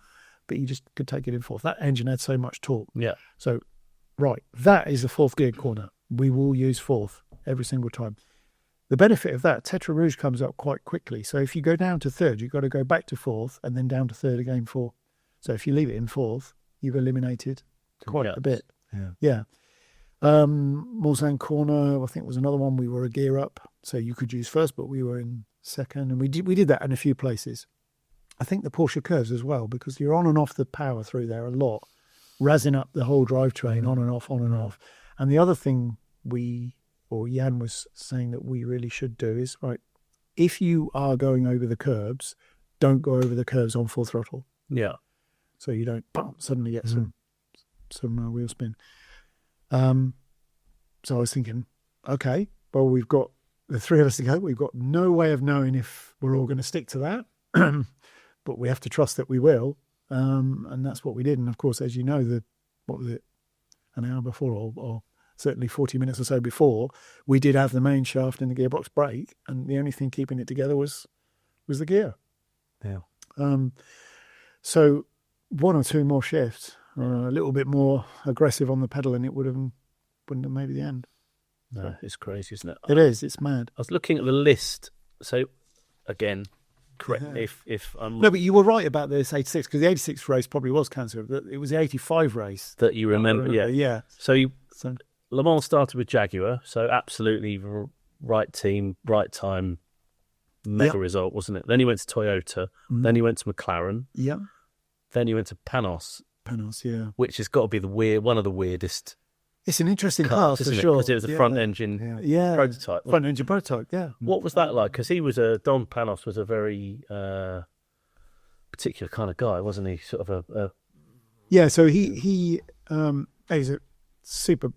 but you just could take it in fourth. That engine had so much torque. Yeah. So, right, that is the fourth gear corner. We will use fourth every single time. The benefit of that, Tetra Rouge comes up quite quickly. So if you go down to third, you've got to go back to fourth and then down to third again for. So if you leave it in fourth, you've eliminated quite a bit. Yeah. Mulsanne Corner, I think, was another one. We were a gear up, so you could use first, but we were in second, and we did that in a few places. I think the Porsche curves as well, because you're on and off the power through there a lot, razzing up the whole drivetrain, on and off, on and off. And the other thing Jan was saying that we really should do is, right, if you are going over the curbs, don't go over the curves on full throttle. Yeah. So you don't suddenly get some wheel spin. So I was thinking, okay, well, we've got the three of us to go. We've got no way of knowing if we're all going to stick to that, but we have to trust that we will. And that's what we did. And of course, as you know, what was it, an hour before or certainly 40 minutes or so before, we did have the main shaft and the gearbox break, and the only thing keeping it together was the gear. Yeah. So one or two more shifts, a little bit more aggressive on the pedal, and it wouldn't have made the end. No, it's crazy, isn't it? It is. It's mad. I was looking at the list. So, again, correct me if I'm... No, but you were right about this 86, because the 86 race probably was cancelled. It was the 85 race. That you remember, Yeah. So Le Mans started with Jaguar, so absolutely right team, right time, mega result, wasn't it? Then he went to Toyota, then he went to McLaren, then he went to Panos, yeah. which has got to be one of the weirdest. It's an interesting car, for sure. Because it was a front engine prototype. Front engine prototype, yeah. What was that like? Because Don Panos was a very particular kind of guy, wasn't he? Sort of a Yeah, so he's a super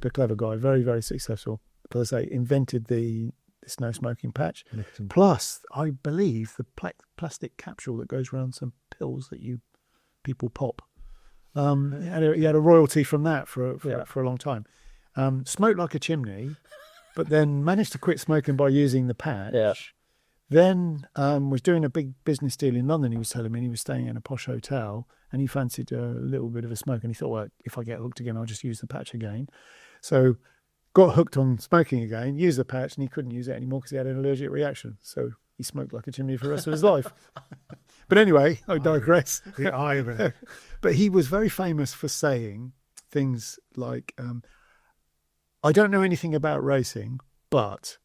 clever guy, very, very successful. But as I say, invented the no smoking patch. Plus, I believe the plastic capsule that goes around some pills that people pop. He had a royalty from that for a long time. Smoked like a chimney, but then managed to quit smoking by using the patch. Yeah. Then was doing a big business deal in London. He was telling me, he was staying in a posh hotel, and he fancied a little bit of a smoke. And he thought, well, if I get hooked again, I'll just use the patch again. So got hooked on smoking again, used the patch, and he couldn't use it anymore because he had an allergic reaction. So he smoked like a chimney for the rest of his life. But anyway, I digress. The irony. But he was very famous for saying things like, I don't know anything about racing, but...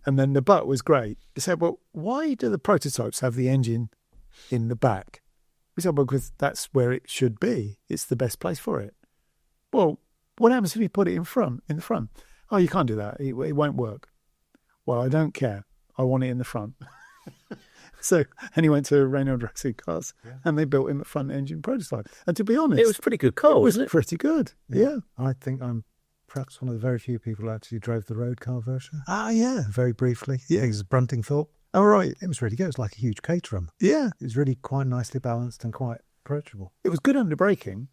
And then the but was great. He said, well, why do the prototypes have the engine in the back? We said, well, because that's where it should be. It's the best place for it. Well, What happens if you put it in the front? Oh, you can't do that. It won't work. Well, I don't care. I want it in the front. So, and he went to Reynolds Racing Cars, and they built him a front engine prototype. And to be honest, It was a pretty good car, it was wasn't it? pretty good. Yeah. I think I'm perhaps one of the very few people who actually drove the road car version. Ah, yeah. Very briefly. Yeah. It was Bruntingthorpe. All right. It was really good. It was like a huge Caterham. Yeah. It was really quite nicely balanced and quite approachable. It was good under braking.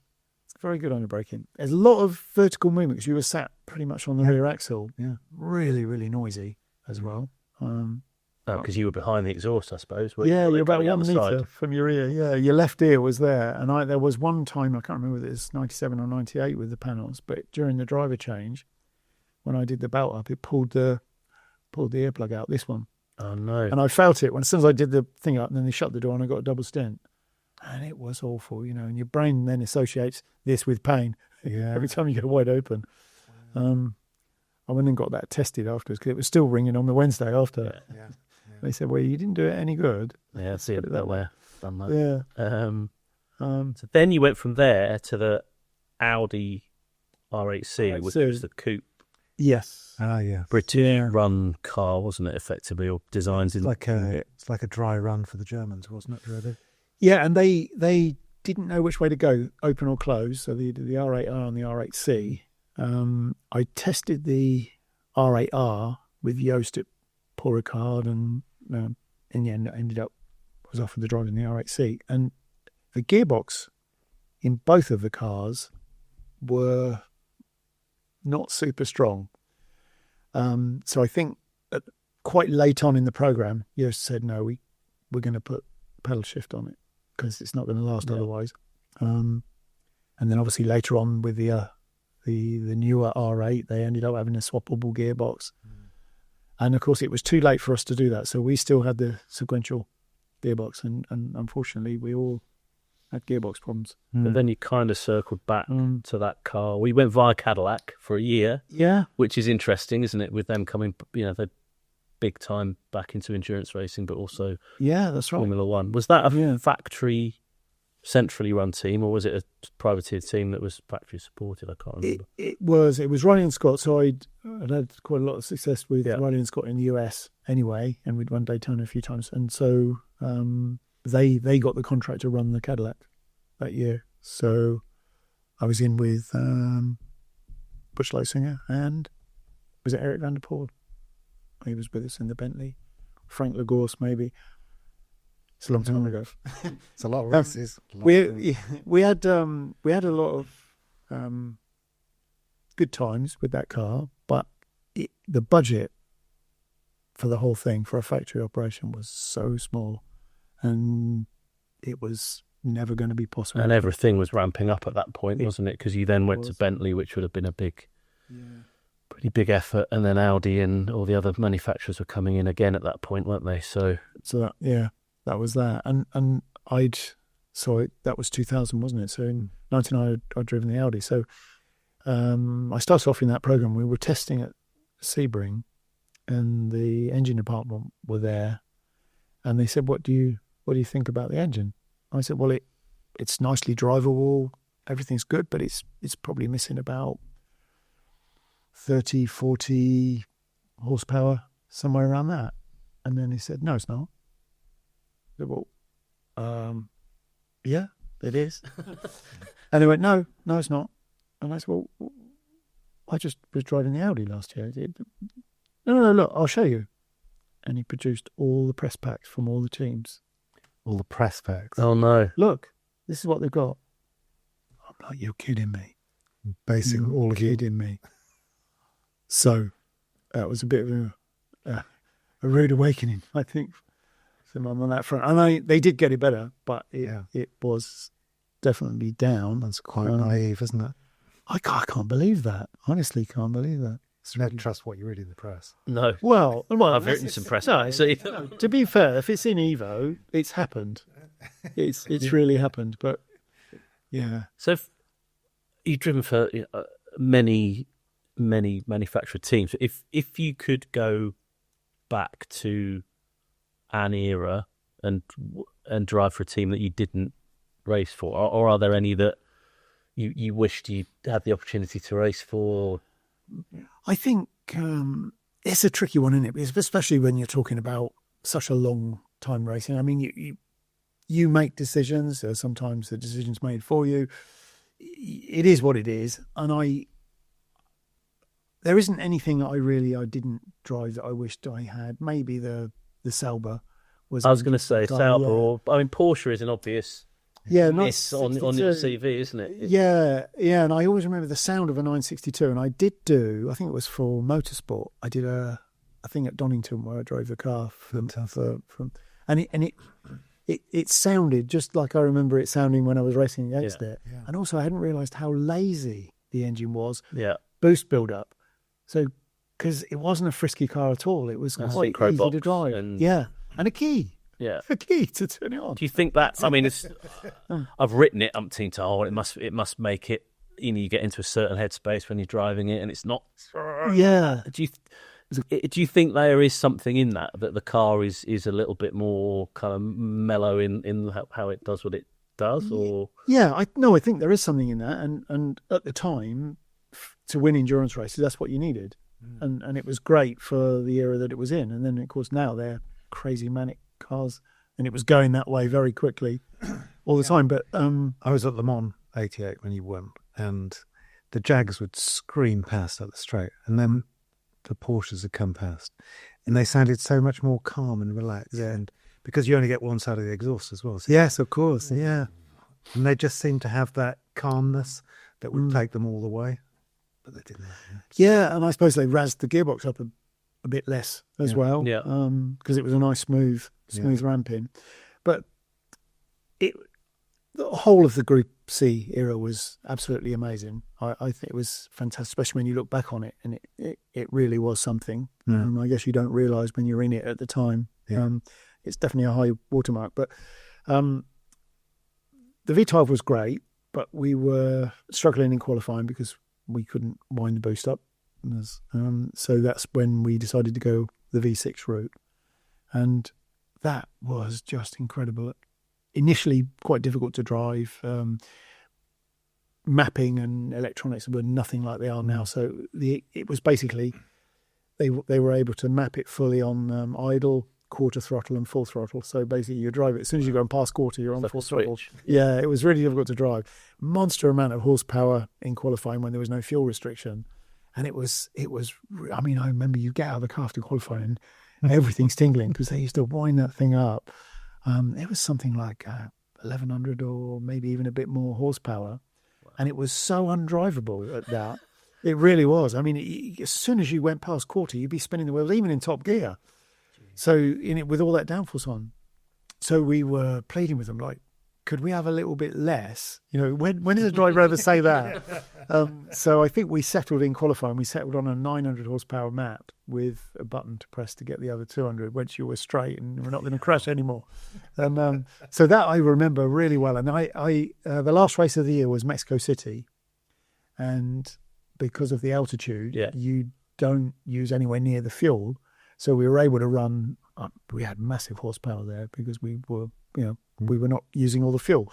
Very good under braking. There's a lot of vertical movement because you were sat pretty much on the rear axle. Yeah. Really, really noisy as well. Because you were behind the exhaust, I suppose. weren't you? Yeah, Or you're about coming out 1 the metre side? from your ear. Yeah, your left ear was there. And there was one time, I can't remember whether it was 97 or 98 with the panels, but during the driver change, when I did the belt up, it pulled the earplug out, this one. Oh, no. And I felt it as soon as I did the thing up, and then they shut the door and I got a double stint. And it was awful, and your brain then associates this with pain. Yeah. Every time you go wide open. I went and got that tested afterwards because it was still ringing on the Wednesday after. Yeah. They said, well, you didn't do it any good. Yeah, see it that way. Done that. Yeah. So then you went from there to the Audi R8C, which R8C. was the coupe Yes. Ah, yeah. British run car, wasn't it? Effectively, or designs in It's like a dry run for the Germans, wasn't it? Really? Yeah, and they didn't know which way to go, open or close. So the R8R and the R8C. I tested the R8R with Joost at Paul Ricard, and in the end, I was offered the drive in the R8C. And the gearbox in both of the cars were not super strong. So I think quite late on in the program, Joost said, no, we're going to put pedal shift on it because it's not going to last otherwise. And then obviously later on with the newer R8, they ended up having a swappable gearbox. And of course, it was too late for us to do that. So we still had the sequential gearbox, and unfortunately, we all had gearbox problems. But then you kind of circled back to that car. We went via Cadillac for a year, Yeah. which is interesting, isn't it? With them coming, they're big time back into endurance racing, but also Yeah, that's right. Formula One. Was that a factory, centrally run team, or was it a privateer team that was factory supported? I can't remember. It was Riley and Scott. So I'd had quite a lot of success with Yeah. Riley and Scott in the US anyway, and we'd run Daytona a few times. And so they got the contract to run the Cadillac that year. So I was in with Butch Losinger and was it Eric van der Poel? He was with us in the Bentley. Frank Lagorce maybe. It's a long time ago. It's a lot of races. We had a lot of good times with that car, but the budget for the whole thing for a factory operation was so small, and it was never going to be possible. And everything was ramping up at that point, wasn't it? Because you then went to was. Bentley, which would have been a pretty big effort, and then Audi and all the other manufacturers were coming in again at that point, weren't they? So that was that, and that was 2000, wasn't it? So in 99, I'd driven the Audi. So I started off in that program. We were testing at Sebring, and the engine department were there, and they said, "What do you think about the engine?" I said, "Well, it's nicely drivable. Everything's good, but it's probably missing about 30, 40 horsepower, somewhere around that." And then he said, "No, it's not." I said, "Well, yeah, it is." And they went, no, it's not. And I said, "Well, I just was driving the Audi last year." No, look, I'll show you. And he produced all the press packs from all the teams. All the press packs. oh no, Look, this is what they've got. I'm like, you're kidding me. Basically, all of you. Kidding me. So that was a bit of a rude awakening, I think, for Mum on that front. And they did get it better, but it was definitely down. That's quite naive, isn't it? I can't believe that. Honestly, can't believe that. So never trust what you read in the press. no. Well, I've written some press. No, See? to be fair, if it's in Evo, it's happened. It's really happened. But yeah, So you've driven for many manufacturer teams. If you could go back to an era and drive for a team that you didn't race for, or are there any that you wished you had the opportunity to race for? I think it's a tricky one, isn't it? Especially when you're talking about such a long time racing. I mean, you make decisions. Sometimes the decision's made for you. It is what it is, and there isn't anything that I didn't drive that I wished I had. Maybe the Sauber was. I was going to say Sauber, yeah. or I mean Porsche is an obvious miss on your CV, isn't it? Yeah, and I always remember the sound of a 962. And I think it was for motorsport. I did a thing at Donington where I drove the car from and it sounded just like I remember it sounding when I was racing against it. Yeah. And also I hadn't realised how lazy the engine was. Yeah, boost build up. So because it wasn't a frisky car at all, it was quite easy to drive. And a key. Yeah, a key to turn it on. Do you think that? I mean, I've written it umpteen times. It must make it. You get into a certain headspace when you're driving it, and it's not. Yeah. Do you think there is something in that the car is a little bit more kind of mellow in how it does what it does, or? Yeah, I think there is something in that, and at the time, to win endurance races, that's what you needed, and it was great for the era that it was in, and then of course now they're crazy manic cars, and it was going that way very quickly all the time. But I was at Le Mans '88 when you won, and the Jags would scream past at the straight, and then the Porsches had come past, and they sounded so much more calm and relaxed. Yeah. And because you only get one side of the exhaust as well. So yes, of course. Yeah. And they just seemed to have that calmness that would take them all the way. But they didn't. Yeah, and I suppose they razzed the gearbox up a bit less as well. Yeah. Because it was a nice smooth ramping. But the whole of the Group C era was absolutely amazing. I think it was fantastic, especially when you look back on it, and it really was something. Yeah. I guess you don't realise when you're in it at the time. Yeah. It's definitely a high watermark. But the V12 was great, but we were struggling in qualifying because we couldn't wind the boost up. So that's when we decided to go the V6 route. And that was just incredible. Initially quite difficult to drive. Mapping and electronics were nothing like they are now. So it was basically, they were able to map it fully on idle, quarter throttle and full throttle. So basically you drive it, as soon as you go past quarter, you're on full throttle. Yeah, it was really difficult to drive. Monster amount of horsepower in qualifying when there was no fuel restriction. And it was. I mean, I remember you get out of the car after qualifying and everything's tingling because they used to wind that thing up. It was something like 1,100 or maybe even a bit more horsepower. Wow. And it was so undrivable at that. It really was. I mean, as soon as you went past quarter, you'd be spinning the wheels, even in top gear. Jeez. So in it with all that downforce on. So we were pleading with them, like, could we have a little bit less? You know, when does a driver ever say that? So I think we settled in qualifying. We settled on a 900 horsepower map with a button to press to get the other 200 once you were straight and we're not going to crash anymore. So that I remember really well. And the last race of the year was Mexico City. And because of the altitude, you don't use anywhere near the fuel. So we were able to run, we had massive horsepower there because we were not using all the fuel.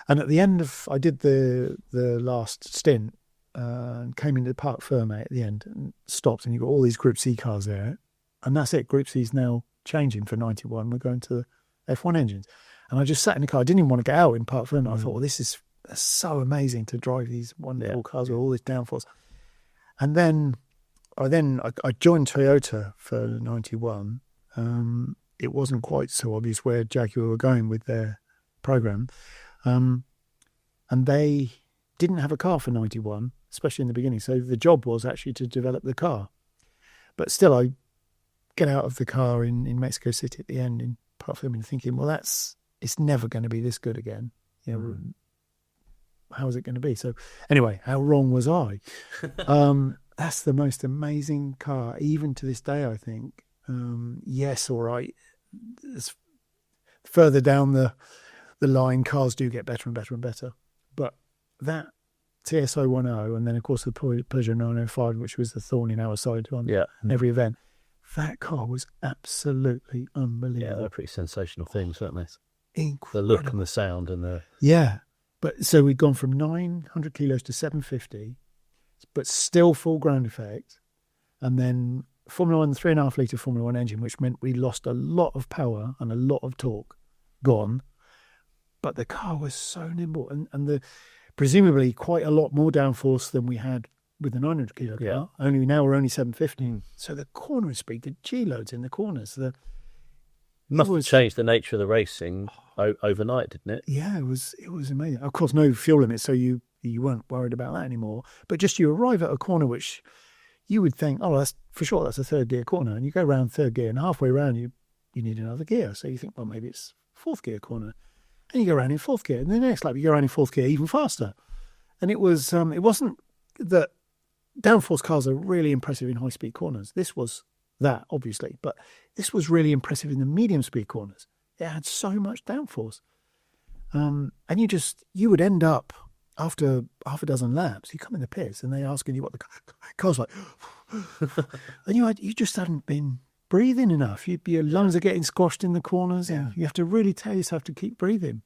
And at the end I did the last stint, came into Parc Fermé at the end and stopped, and you've got all these Group C cars there. And that's it. Group C is now changing for 91. We're going to F1 engines. And I just sat in the car. I didn't even want to get out in Parc Fermé. I thought, well, this is so amazing to drive these wonderful cars with all this downforce. And then I joined Toyota for 91. It wasn't quite so obvious where Jaguar were going with their program. And they didn't have a car for 91, especially in the beginning. So the job was actually to develop the car. But still, I get out of the car in Mexico City at the end in Parc Fermé thinking, well, it's never going to be this good again. You know, how is it going to be? So anyway, how wrong was I? That's the most amazing car, even to this day, I think. Yes, all right. It's further down the line, cars do get better and better and better. But that TS010, and then, of course, the Peugeot 905, which was the thorn in our side on every event, that car was absolutely unbelievable. Yeah, they're pretty sensational things, weren't they? Incredible. The look and the sound and the... Yeah. But so we'd gone from 900 kilos to 750, but still full ground effect. And then Formula One, 3.5 litre Formula One engine, which meant we lost a lot of power and a lot of torque gone. But the car was so nimble and presumably quite a lot more downforce than we had with the 900 kilo car. Yeah. Only now we're only 750. So the corner speed, the G loads in the corners, Must have changed the nature of the racing overnight, didn't it? Yeah, it was amazing. Of course, no fuel limits, so you weren't worried about that anymore. But just you arrive at a corner which you would think, oh, that's for sure, that's a third gear corner, and you go around third gear, and halfway around you need another gear. So you think, well, maybe it's fourth gear corner, and you go around in fourth gear, and the next lap you go around in fourth gear even faster. And it wasn't that downforce cars are really impressive in high speed corners. This was that, obviously, but this was really impressive in the medium speed corners. It had so much downforce, and you would end up after half a dozen laps. You come in the pits and they're asking you what the car's like, and you just hadn't been breathing enough. Your lungs are getting squashed in the corners, and you have to really tell yourself to keep breathing.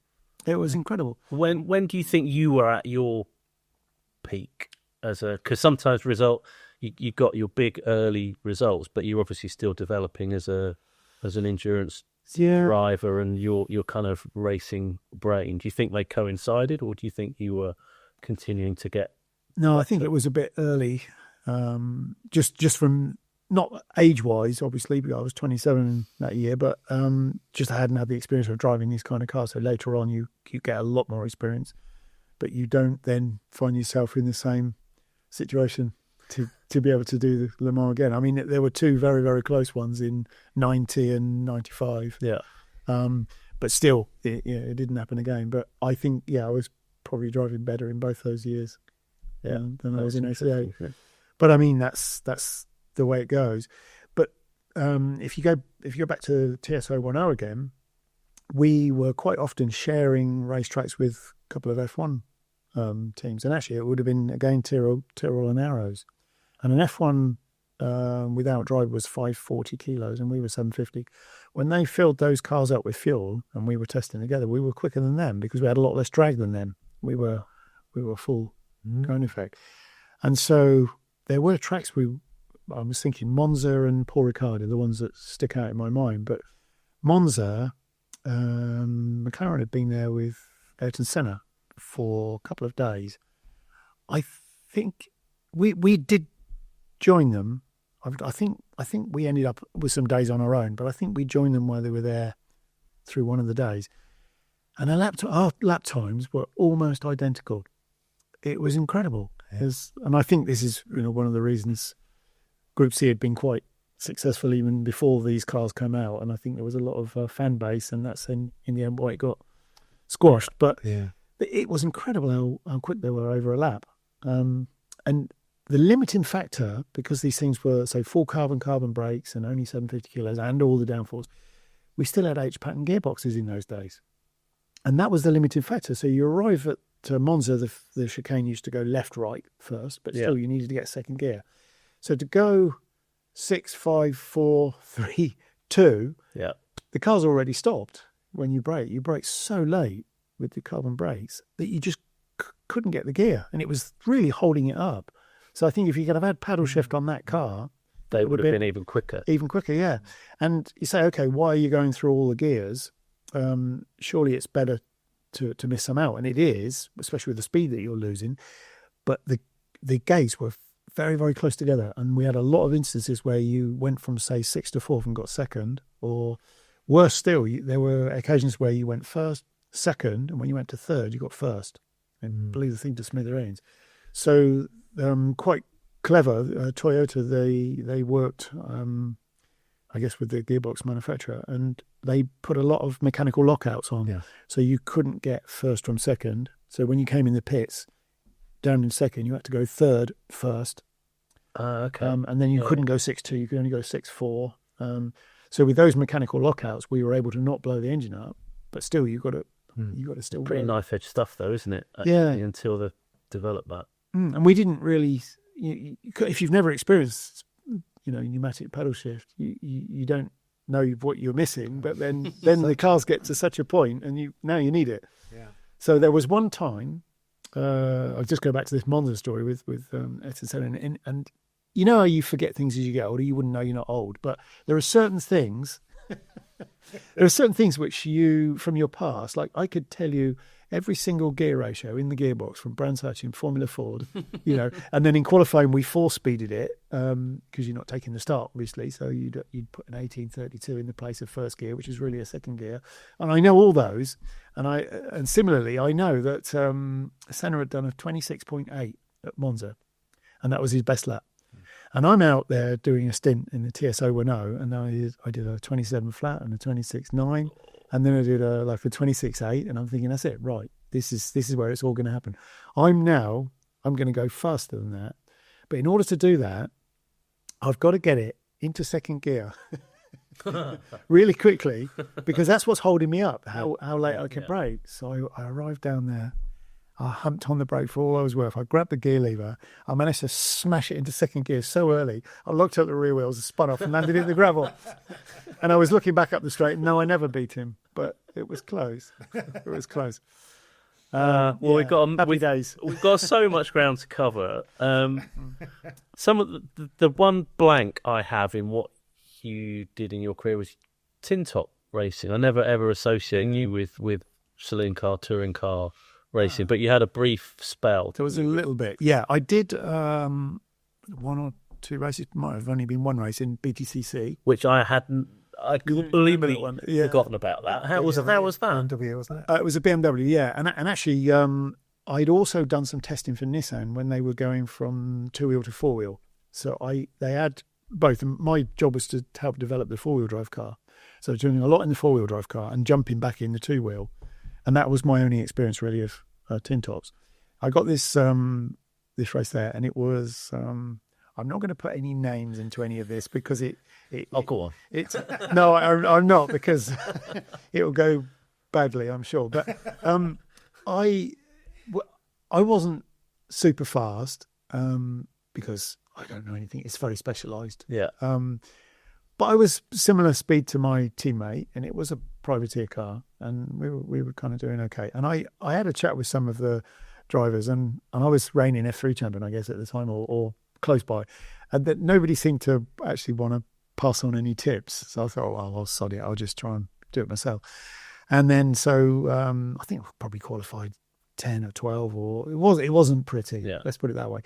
It was incredible. When do you think you were at your peak because sometimes you got your big early results, but you're obviously still developing as an endurance driver and your kind of racing brain. Do you think they coincided, or do you think you were continuing to get? No, I think it was a bit early. Just from not age wise, obviously, because I was 27 that year, but just I hadn't had the experience of driving these kind of cars. So later on, you get a lot more experience, but you don't then find yourself in the same situation to be able to do the Le Mans again. I mean, there were two very, very close ones in 90 and 95. Yeah. But still, it didn't happen again. But I think, I was probably driving better in both those years than I was in 88. Yeah. But I mean, that's the way it goes. But if you go back to TS010 again, we were quite often sharing racetracks with a couple of F1 teams. And actually, it would have been, again, Tyrrell and Arrows. And an F1 without drive was 540 kilos, and we were 750. When they filled those cars up with fuel and we were testing together, we were quicker than them because we had a lot less drag than them. We were full ground effect. And so there were tracks I was thinking Monza and Paul Ricard are the ones that stick out in my mind. But Monza, McLaren had been there with Ayrton Senna for a couple of days. I think we did join them. I think we ended up with some days on our own, but I think we joined them while they were there through one of the days. And our lap times were almost identical. It was incredible. Yeah. And I think this is one of the reasons Group C had been quite successful even before these cars came out. And I think there was a lot of fan base, and that's in the end why it got squashed. But it was incredible how quick they were over a lap. And the limiting factor, because these things were, say, full carbon brakes and only 750 kilos and all the downforce, we still had H-pattern gearboxes in those days. And that was the limiting factor. So you arrive at Monza, the chicane used to go left-right first, but still you needed to get second gear. So to go 6, 5, 4, 3, 2, the car's already stopped when you brake. You brake so late with the carbon brakes that you just couldn't get the gear. And it was really holding it up. So I think if you could have had paddle shift on that car, they would have been even quicker. Even quicker, yeah. And you say, okay, why are you going through all the gears? Surely it's better to miss some out. And it is, especially with the speed that you're losing. But the gates were very, very close together. And we had a lot of instances where you went from, say, 6th to 4th and got second. Or worse still, there were occasions where you went first, second, and when you went to third, you got first. And blew the thing to smithereens. So quite clever. Toyota, they worked, I guess, with the gearbox manufacturer, and they put a lot of mechanical lockouts on. Yeah. So you couldn't get first from second. So when you came in the pits, down in second, you had to go third first. Okay. And then you couldn't go 6-2. You could only go 6-4. So with those mechanical lockouts, we were able to not blow the engine up, but still you got to still. Pretty knife edge stuff, though, isn't it? Actually, Until they developed that. And we didn't really. If you've never experienced, pneumatic pedal shift, you don't know what you're missing. But then the cars get to such a point, and now you need it. Yeah. So there was one time, I'll just go back to this Monza story with Senna, and you know how you forget things as you get older. You wouldn't know you're not old, but there are certain things. There are certain things which you, from your past, like I could tell you every single gear ratio in the gearbox from Brands Hatch in Formula Ford, you know, and then in qualifying we 4-speeded it because you're not taking the start, obviously. So you'd put an 1832 in the place of first gear, which is really a second gear, and I know all those. And similarly, I know that Senna had done a 26.8 at Monza, and that was his best lap. And I'm out there doing a stint in the TSO 10, and I did a 27 flat and a 26.9, and then I did a 26.8, and I'm thinking, that's it, right? This is where it's all going to happen. I'm going to go faster than that, but in order to do that, I've got to get it into second gear really quickly, because that's what's holding me up. How late I can brake. So I arrived down there. I humped on the brake for all I was worth. I grabbed the gear lever. I managed to smash it into second gear so early. I locked up the rear wheels and spun off and landed in the gravel. And I was looking back up the straight. No, I never beat him, but it was close. It was close. We've got so much ground to cover. Some of the one blank I have in what you did in your career was tin top racing. I never ever associate you with saloon car, touring car racing, but you had a brief spell. There was a little bit. Yeah, I did one or two races. Might have only been one race in BTCC, which I completely forgotten about that. How was that? BMW, wasn't it? It was a BMW, yeah. And actually, I'd also done some testing for Nissan when they were going from 2-wheel to 4-wheel. So they had both. And my job was to help develop the 4-wheel drive car. So doing a lot in the 4-wheel drive car and jumping back in the 2-wheel. And that was my only experience really of tin tops. I got this race there, and it was. I'm not going to put any names into any of this because go on. No, I'm not, because it will go badly, I'm sure. But I wasn't super fast because I don't know anything. It's very specialised. Yeah. But I was similar speed to my teammate, and it was a privateer car, and we were kind of doing okay. And I had a chat with some of the drivers, and I was reigning F3 champion, I guess, at the time, or close by, and that nobody seemed to actually want to pass on any tips. So I thought, well, I'll sod it. I'll just try and do it myself. And then so I think I probably qualified 10 or 12, or it wasn't pretty. Yeah. Let's put it that way.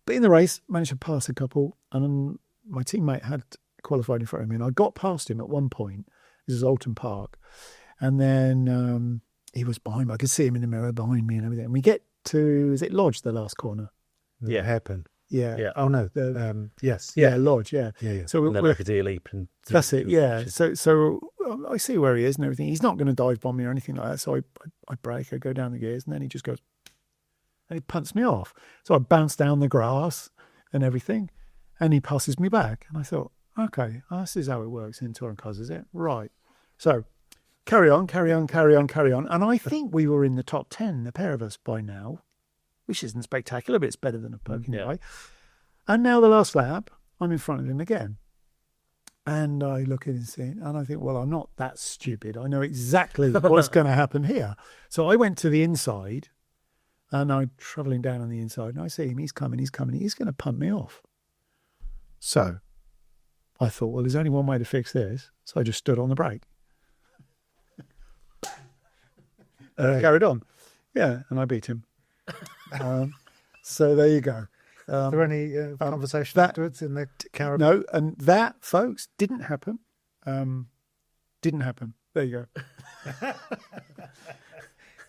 But in the race, managed to pass a couple, and my teammate had qualified in front of me, and I got past him at one point. This is Alton Park, and then he was behind me. I could see him in the mirror behind me and everything. And we get to, is it Lodge, the last corner? Yeah, hairpin. Yeah. Oh no. Yes. Yeah, Lodge. Yeah. Yeah. So and then like a deer leap, and that's it. Yeah. So I see where he is and everything. He's not going to dive bomb me or anything like that. So I brake. I go down the gears, and then he just goes, and he punts me off. So I bounce down the grass and everything, and he passes me back. And I thought, okay, this is how it works in touring cars, is it? Right. So carry on. And I think we were in the top 10, the pair of us, by now, which isn't spectacular, but it's better than a poking guy. And now the last lap, I'm in front of him again. And I look at his thing, and I think, well, I'm not that stupid. I know exactly what's going to happen here. So I went to the inside, and I'm travelling down on the inside, and I see him. He's coming. He's going to punt me off. So I thought, well, there's only one way to fix this. So I just stood on the brake. Carried on. Yeah, and I beat him. So there you go. Is there any conversation afterwards in the car? No, and that, folks, didn't happen. Didn't happen. There you go.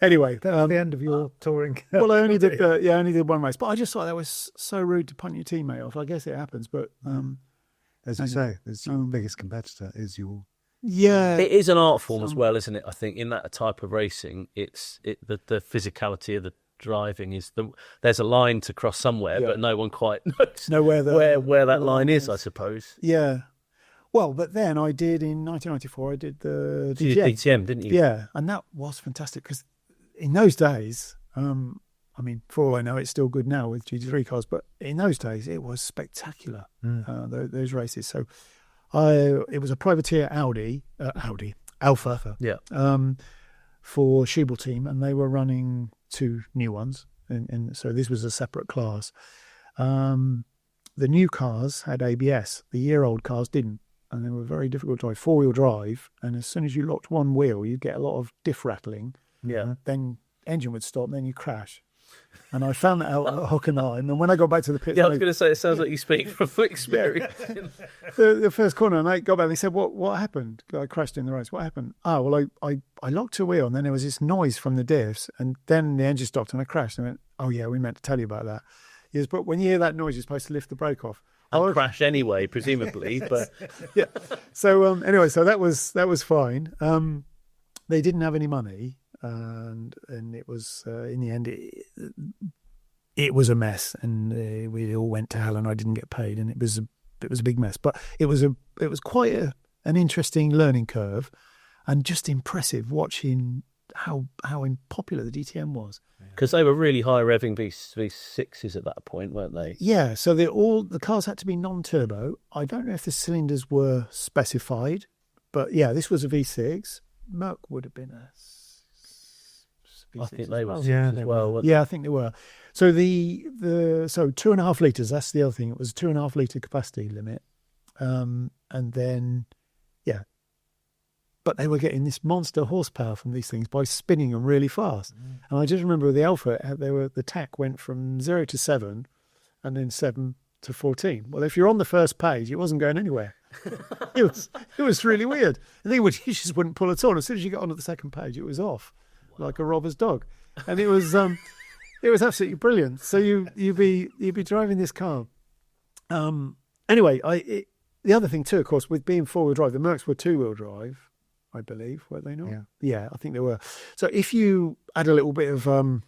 Anyway, that's the end of your touring. Well, I only did one race, but I just thought that was so rude to punt your teammate off. I guess it happens, but as you say, your biggest competitor is your. Yeah, it is an art form as well, isn't it? I think in that type of racing, the physicality of the driving is there's a line to cross somewhere, but no one quite knows where that line is, I suppose. Yeah. Well, but then I did in 1994. I did the DTM. You did DTM, didn't you? Yeah, and that was fantastic because in those days, I mean, for all I know, it's still good now with GT3 cars, but in those days, it was spectacular. Those races. So, it was a privateer Alpha. Yeah. for Schubel team, and they were running 2 new ones, and so this was a separate class. The new cars had ABS. The year-old cars didn't, and they were very difficult to drive. 4-wheel drive, and as soon as you locked one wheel, you'd get a lot of diff rattling. Yeah. Then engine would stop, and then you crash. And I found that out at Hockenheim. And when I got back to the pits, I was going to say, it sounds like you speak from experience. the first corner, and they got back and they said, what happened? I crashed in the race. What happened? Oh, well, I locked a wheel, and then there was this noise from the diffs, and then the engine stopped, and I crashed. And I went, oh, yeah, we meant to tell you about that. Yes, but when you hear that noise, you're supposed to lift the brake off. And crash anyway, presumably. But yeah. So anyway, so that was fine. They didn't have any money. And it was in the end it was a mess, and we all went to hell, and I didn't get paid, and it was a big mess. But it was quite an interesting learning curve, and just impressive watching how unpopular the DTM was, because they were really high revving V6s at that point, weren't they? Yeah. So the cars had to be non-turbo. I don't know if the cylinders were specified, but yeah, this was a V6. Merc would have been a V6 I think they were as well. Yeah, I think they were. So the 2.5 litres. That's the other thing. It was a 2.5 litre capacity limit, and then but they were getting this monster horsepower from these things by spinning them really fast. And I just remember with the Alpha, the tack went from 0 to 7, and then 7 to 14. Well, if you're on the first page, it wasn't going anywhere. It was really weird. And you just wouldn't pull at all. As soon as you got onto the second page, it was off, like a robber's dog. And it was absolutely brilliant. So you'd be driving this car. Anyway, the other thing too, of course, with being 4-wheel drive, the Mercs were 2-wheel drive, I believe, were they not? Yeah, I think they were. So if you had a little bit of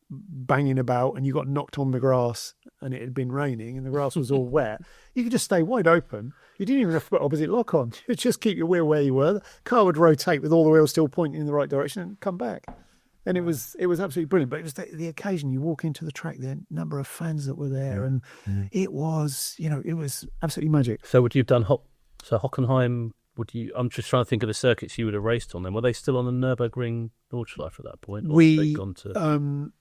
banging about and you got knocked on the grass and it had been raining and the grass was all wet, you could just stay wide open. You didn't even have to put opposite lock on. You'd just keep your wheel where you were. The car would rotate with all the wheels still pointing in the right direction and come back. And it was absolutely brilliant. But it was the occasion you walk into the track, the number of fans that were there, and it was, it was absolutely magic. So would you have done Hockenheim? I'm just trying to think of the circuits you would have raced on them. Were they still on the Nürburgring Nordschleife at that point? Or had they gone to...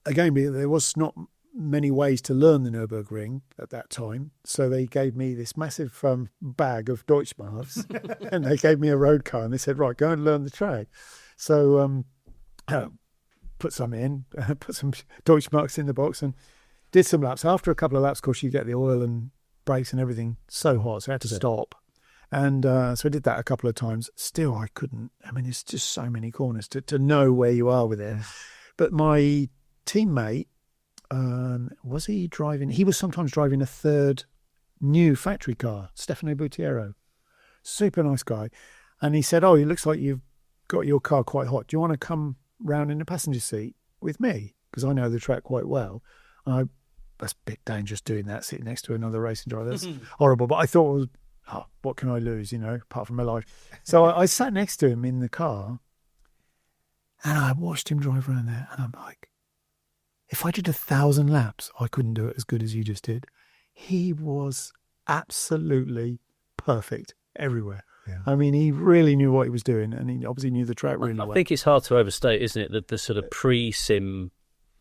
Again, there was not many ways to learn the Nürburgring at that time. So they gave me this massive bag of Deutschmarks and they gave me a road car and they said, right, go and learn the track. So put some in, put some Deutschmarks in the box and did some laps. After a couple of laps, of course, you get the oil and brakes and everything so hot, so I had to stop. And so I did that a couple of times. Still, I couldn't. I mean, it's just so many corners to know where you are with it. But my teammate, was he driving? He was sometimes driving a third new factory car, Stefano Buttiero. Super nice guy. And he said, oh, it looks like you've got your car quite hot. Do you want to come round in the passenger seat with me? Because I know the track quite well. That's a bit dangerous doing that, sitting next to another racing driver. That's horrible. But I thought, what can I lose, apart from my life? So I sat next to him in the car and I watched him drive around there. And I'm like, if I did 1,000 laps, I couldn't do it as good as you just did. He was absolutely perfect everywhere. Yeah. I mean, he really knew what he was doing, and he obviously knew the track really well. I think it's hard to overstate, isn't it, the sort of pre-sim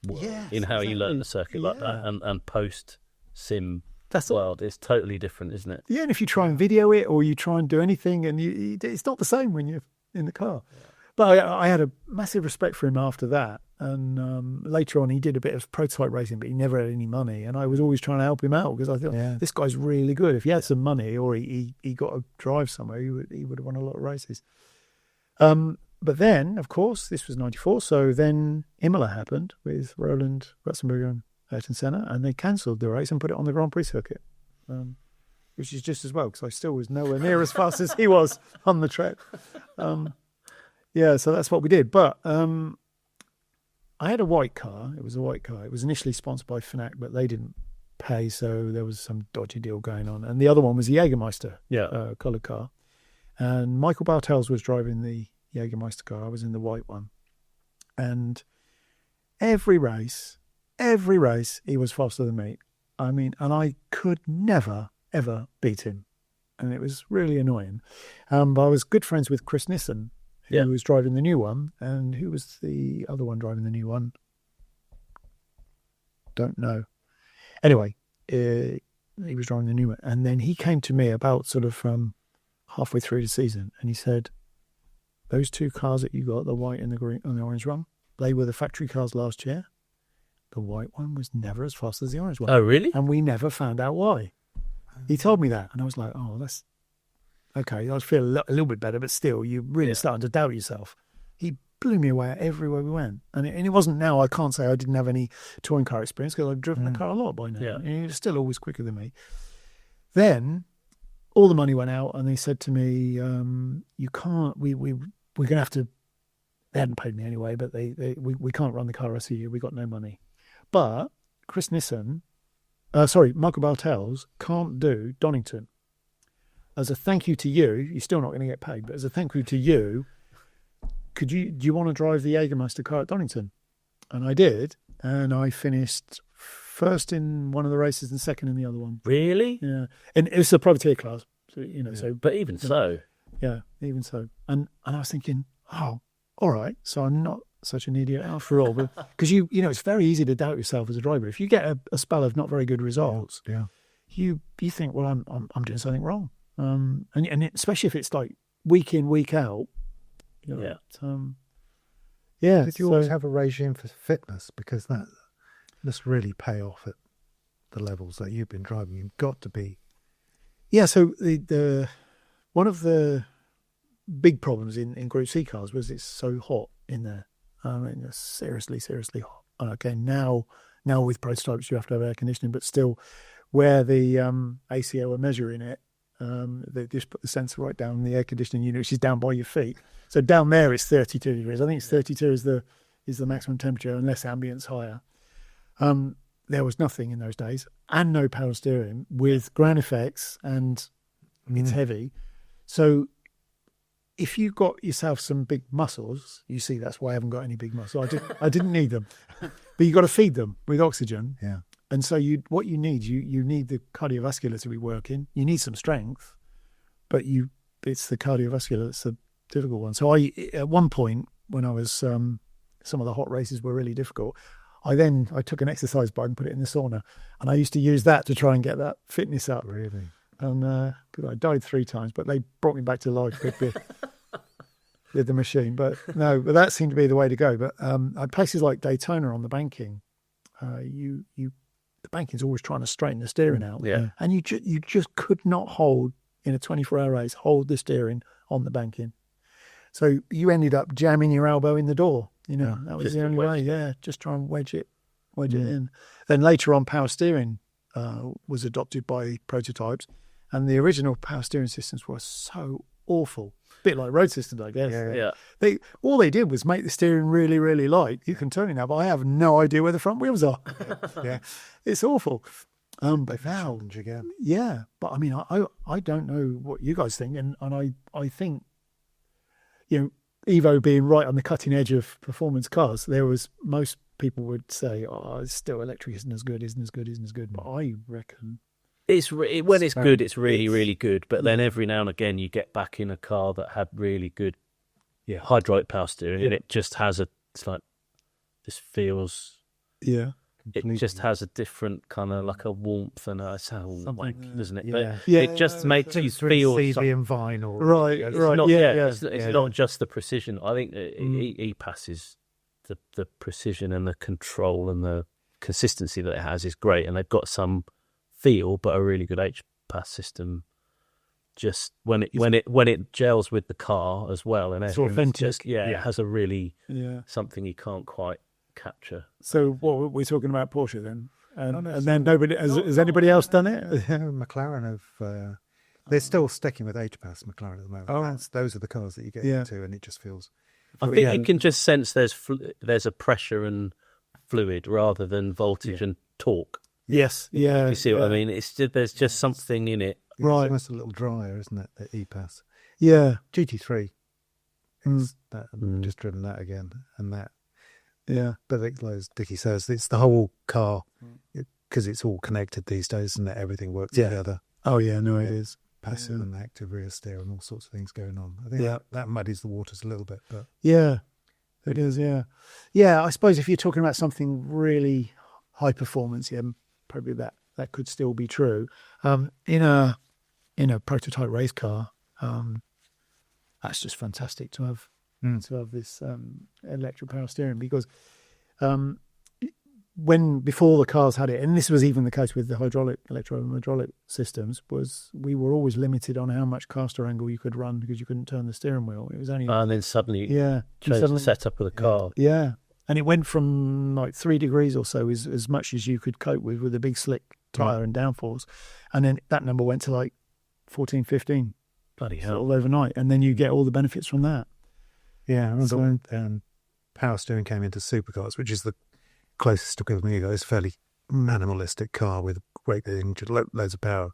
world in how you learn the circuit like that, and post-sim world is totally different, isn't it? Yeah, and if you try and video it or you try and do anything, and it's not the same when you're in the car. Yeah. But I had a massive respect for him after that. And later on, he did a bit of prototype racing, but he never had any money. And I was always trying to help him out because I thought, this guy's really good. If he had some money or he got to drive somewhere, he would have won a lot of races. But then, of course, this was 94. So then Imola happened with Roland Ratzenberger and Ayrton Senna, and they cancelled the race and put it on the Grand Prix circuit, which is just as well because I still was nowhere near as fast as he was on the track. So that's what we did. But I had a white car. It was a white car. It was initially sponsored by Fnac, but they didn't pay, so there was some dodgy deal going on. And the other one was the Jägermeister coloured car. And Michael Bartels was driving the Jägermeister car. I was in the white one. And every race, he was faster than me. I mean, and I could never, ever beat him. And it was really annoying. But I was good friends with Chris Nissen, who was driving the new one, and who was the other one driving the new one? Don't know. Anyway, he was driving the new one, and then he came to me about sort of halfway through the season, and he said, "Those two cars that you got, the white and the green and the orange one, they were the factory cars last year. The white one was never as fast as the orange one. Oh, really? And we never found out why." He told me that, and I was like, "Oh, that's okay." I feel a little bit better, but still, you're really starting to doubt yourself. He blew me away everywhere we went, and it wasn't. Now I can't say I didn't have any touring car experience because I've driven the car a lot by now. Yeah. And he was still always quicker than me. Then all the money went out, and they said to me, "You can't. We're going to have to." They hadn't paid me anyway, but we can't run the car rest of the year. We got no money. But Chris Nissan, Michael Bartels can't do Donington. As a thank you to you, you're still not going to get paid, but as a thank you to you, do you want to drive the Jägermeister car at Donington? And I did, and I finished first in one of the races and second in the other one. Really? Yeah, and it was a privateer class, so so. But even so, Yeah, even so. And I was thinking, oh, all right, so I'm not such an idiot after all. Because it's very easy to doubt yourself as a driver. If you get a spell of not very good results, you think, well, I'm doing something wrong. And especially if it's like week in, week out. Yeah. Did you always have a regime for fitness? Because that must really pay off at the levels that you've been driving. You've got to be. Yeah, so the one of the big problems in Group C cars was it's so hot in there. I mean, it's seriously hot. And again, now with prototypes you have to have air conditioning, but still, where the ACO are measuring it, they just put the sensor right down in the air conditioning unit, which is down by your feet. So down there it's 32 degrees. I think it's 32 is the maximum temperature, unless ambient's higher. There was nothing in those days, and no power steering with ground effects, and it's heavy. So if you got yourself some big muscles, you see that's why I haven't got any big muscles. I didn't need them, but you got to feed them with oxygen. Yeah. And so what you need, you need the cardiovascular to be working. You need some strength, but it's the cardiovascular that's the difficult one. So at one point when I was some of the hot races were really difficult, I took an exercise bike and put it in the sauna, and I used to use that to try and get that fitness up. Really? And I died 3 times, but they brought me back to life with the machine. But that seemed to be the way to go. But at places like Daytona on the banking, the banking's always trying to straighten the steering out. Yeah. And you just could not hold, in a 24-hour race, hold the steering on the banking. So you ended up jamming your elbow in the door. That was the only way. Yeah, just try and wedge it in. Then later on, power steering was adopted by prototypes, and the original power steering systems were so awful. A bit like road systems, I guess. Yeah. All they did was make the steering really, really light. You can turn it now, but I have no idea where the front wheels are. Yeah. It's awful. But now, challenge again. Yeah, but I mean, I don't know what you guys think, and I think, Evo being right on the cutting edge of performance cars, most people would say, "Oh, it's still electric isn't as good." But I reckon when it's good, it's really, really good. But then every now and again, you get back in a car that had really good hydraulic power steering, and it just has this feels. Yeah. It just has a different kind of like a warmth and a sound, doesn't it? Yeah. But it just makes you feel CD and vinyl. Right. It's not just the precision. I think E-Pass is the precision and the control and the consistency that it has is great, and they've got some feel, but a really good H-Pass system. Just when it gels with the car as well, and it's authentic. It has a really something you can't quite capture. So what we're talking about Porsche then, and then nobody has anybody else done it? McLaren have. They're still sticking with H-Pass McLaren at the moment. Oh. Those are the cars that you get into, and it just feels. I think you can just sense there's a pressure and fluid rather than voltage and torque. Yes, yeah. You see what I mean? There's just something in it. Right. It's almost a little drier, isn't it? The E-Pass. Yeah. GT3. Just driven that again, and that. Yeah. But as Dickie says, it's the whole car because it's all connected these days, and everything works together. Oh yeah, no, it is. passive and active rear steer and all sorts of things going on. I think Yeah. that muddies the waters a little bit, but Yeah, it is. Yeah, yeah. I suppose if you're talking about something really high performance, yeah, probably that could still be true. In a prototype race car, that's just fantastic to have this electric power steering, because before the cars had it, and this was even the case with the electro-hydraulic systems, was we were always limited on how much caster angle you could run because you couldn't turn the steering wheel. It was only And then suddenly change suddenly, the setup of the car. Yeah, and it went from like 3 degrees or so, is as much as you could cope with a big slick tyre and downforce, and then that number went to like 14, 15, Bloody sort hell. of overnight, and then you get all the benefits from that. yeah, I remember So- when power steering came into supercars, which is the closest to giving you guys, fairly animalistic car with a great engine, loads of power,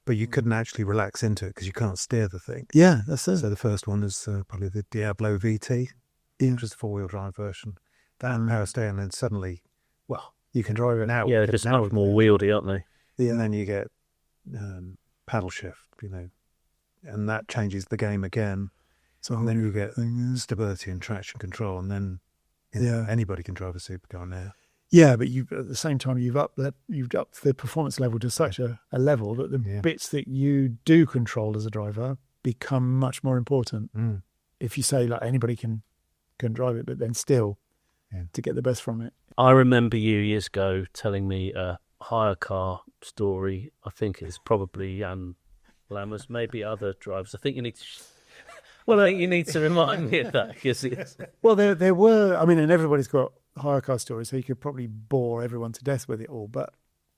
but you couldn't actually relax into it because you can't steer the thing. Yeah, that's it. So the first one is probably the Diablo VT, which is the 4-wheel drive version. That power steering, and then suddenly, well, You can drive it now Yeah, they're just much more wieldy, aren't they? and then you get paddle shift, and that changes the game again. So And then you get stability and traction control, and then anybody can drive a supercar now. yeah, but you at the same time you've upped the performance level to such a level that the bits that you do control as a driver become much more important. If you say like anybody can drive it, but then still to get the best from it. I remember you years ago telling me a hire car story. I think it's probably Jan Lammers, maybe other drivers. I think you need to... Well, I think you need to remind me of that, because it's... Well, there were, I mean, and everybody's got hire car stories, so you could probably bore everyone to death with it all. But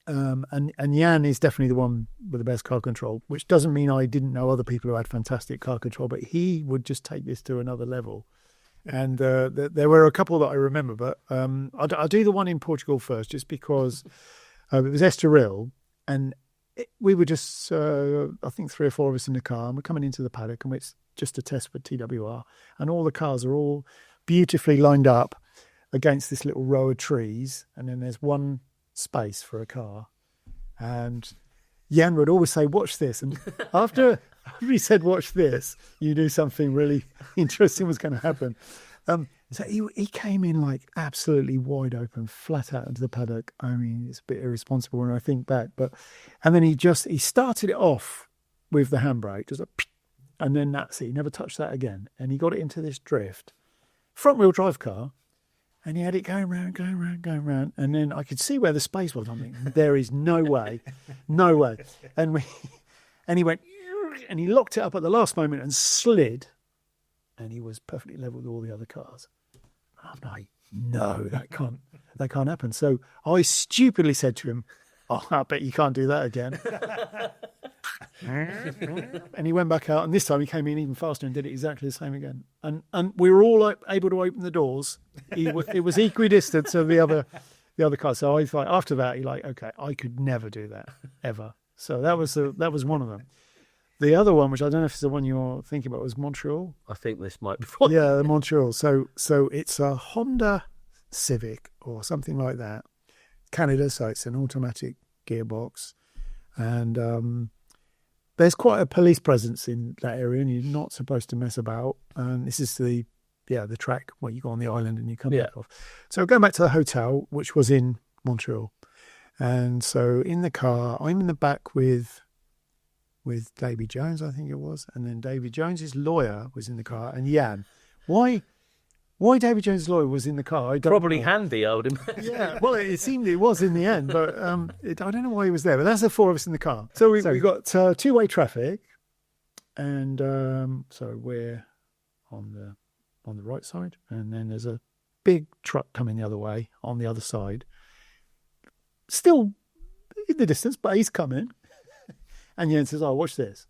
and Jan is definitely the one with the best car control, which doesn't mean I didn't know other people who had fantastic car control, but he would just take this to another level. And there were a couple that I remember, but I'll do the one in Portugal first, just because it was Estoril, and we were just, I think 3 or 4 of us in the car, and we're coming into the paddock, and it's just a test for TWR, and all the cars are all beautifully lined up against this little row of trees, and then there's one space for a car, and Jan would always say, "Watch this," and after he said, "Watch this," you knew something really interesting was going to happen. So he came in like absolutely wide open, flat out into the paddock. I mean, it's a bit irresponsible when I think back, and then he started it off with the handbrake, just like, and then that's it. He never touched that again, and he got it into this drift, front wheel drive car, and he had it going round, and then I could see where the space was. I'm thinking, there is no way, and he went, and he locked it up at the last moment and slid, and he was perfectly level with all the other cars. I'm like, no, that can't happen. So I stupidly said to him, "Oh, I bet you can't do that again." And he went back out, and this time he came in even faster and did it exactly the same again. And we were all able to open the doors. It was equidistant to the other cars. So I thought after that, okay, I could never do that ever. So that was one of them. The other one, which I don't know if it's the one you're thinking about, was Montreal. I think this might be one. Yeah, the Montreal. So it's a Honda Civic or something like that. Canada, so it's an automatic gearbox. And there's quite a police presence in that area, and you're not supposed to mess about. And this is the track where you go on the island and you come back off. So going back to the hotel, which was in Montreal. And so in the car, I'm in the back with Davy Jones, I think it was, and then Davy Jones's lawyer was in the car, and Jan. Why Davy Jones's lawyer was in the car? I don't Probably know. handy, I would imagine. Yeah, well, it seemed it was in the end, but I don't know why he was there. But that's the 4 of us in the car. So we got 2-way traffic, and so we're on the right side, and then there's a big truck coming the other way on the other side, still in the distance, but he's coming. And Jan says, "Oh, watch this."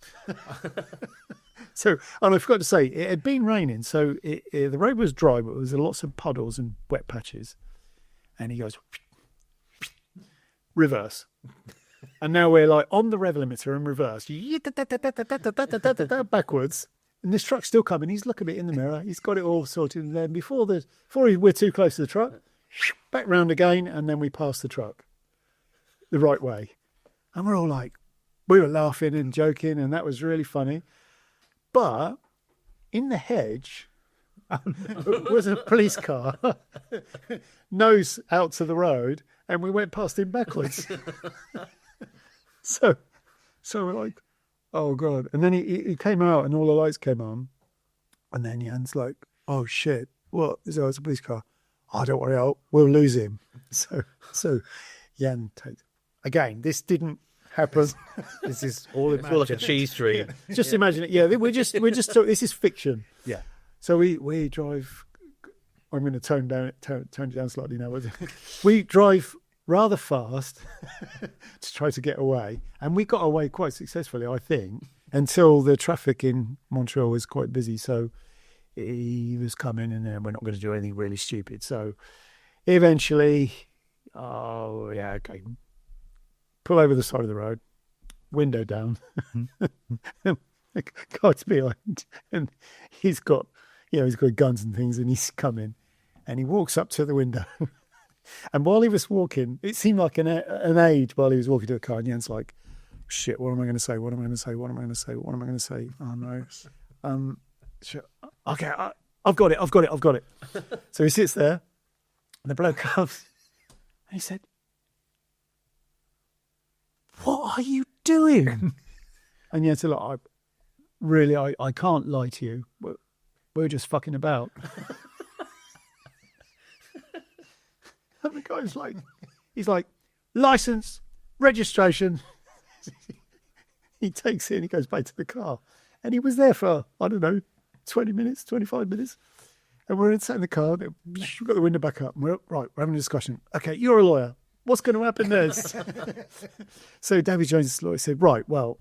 So, and I forgot to say, it had been raining, so the road was dry, but there was lots of puddles and wet patches. And he goes, reverse. And now we're like on the rev limiter in reverse, backwards. And this truck's still coming. He's looking at it in the mirror. He's got it all sorted. And then before we're too close to the truck, back round again, and then we pass the truck the right way. And we're all like, we were laughing and joking, and that was really funny. But in the hedge was a police car, nose out to the road, and we went past him backwards. So we're like, oh God. And then he came out and all the lights came on. And then Jan's like, oh shit, what? It's a police car. Oh, don't worry, we'll lose him. So Jan takes, again, this didn't happen. This is all It's all like a cheese tree. Just imagine it. Yeah, we're just this is fiction. Yeah. So we drive. I'm going to tone it down slightly now. We drive rather fast to try to get away, and we got away quite successfully, I think, until the traffic in Montreal was quite busy. So he was coming, and then we're not going to do anything really stupid. So eventually, oh yeah, okay, pull over the side of the road, window down, God's behind, and he's got guns and things, and he's coming, and he walks up to the window, and while he was walking, it seemed like an age while he was walking to the car, and Jan's like, shit, what am I going to say? What am I going to say? What am I going to say? What am I going to say? Oh no. Okay, I've got it. So he sits there, and the bloke comes, and he said, what are you doing? And Jan's like, I can't lie to you. We're just fucking about. And the guy's like, he's like, license, registration. He takes it and he goes back to the car. And he was there for, I don't know, 20 minutes, 25 minutes. And we're inside the car. We've got the window back up. And we're having a discussion. Okay, you're a lawyer. What's going to happen next? So Davy Jones' lawyer said, right, well,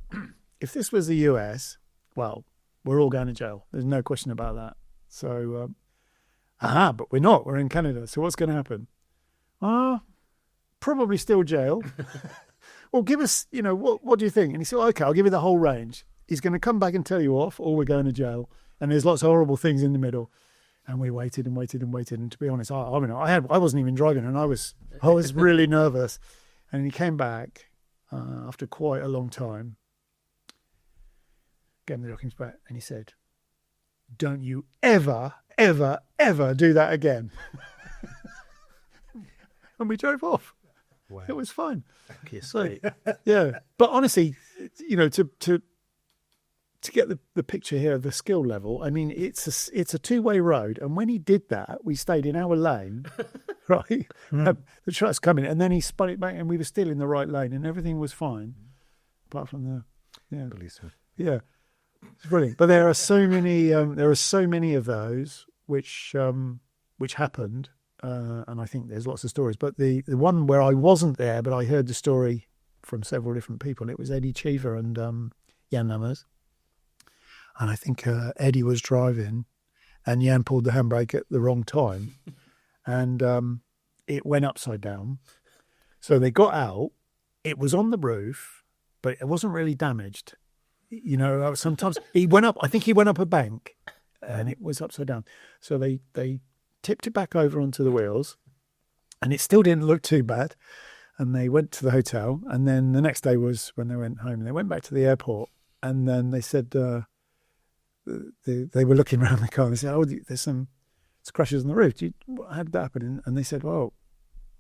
if this was the US, well, we're all going to jail. There's no question about that. So, but we're not. We're in Canada. So what's going to happen? Probably still jail. Well, give us, what do you think? And he said, okay, I'll give you the whole range. He's going to come back and tell you off, or we're going to jail. And there's lots of horrible things in the middle. And we waited and waited and waited. And to be honest, I wasn't even driving, and I was really nervous. And he came back after quite a long time, gave me the documents back, and he said, don't you ever, ever, ever do that again. And we drove off. Wow. It was fine. So, yeah. But honestly, to get the picture here of the skill level, I mean, it's a two-way road. And when he did that, we stayed in our lane, right? The truck's coming, and then he spun it back, and we were still in the right lane, and everything was fine, apart from the policeman. Yeah, it's brilliant. But there are so many of those which happened. And I think there's lots of stories, but the one where I wasn't there, but I heard the story from several different people. It was Eddie Cheever and Jan Lammers, and I think Eddie was driving, and Jan pulled the handbrake at the wrong time, and it went upside down. So they got out. It was on the roof, but it wasn't really damaged. Sometimes he went up. I think he went up a bank, and it was upside down. So they tipped it back over onto the wheels, and it still didn't look too bad. And they went to the hotel, and then the next day was when they went home. They went back to the airport, and then they said they were looking around the car, and they said, "Oh, there's some scratches on the roof. How did that happen?" And they said, "Well,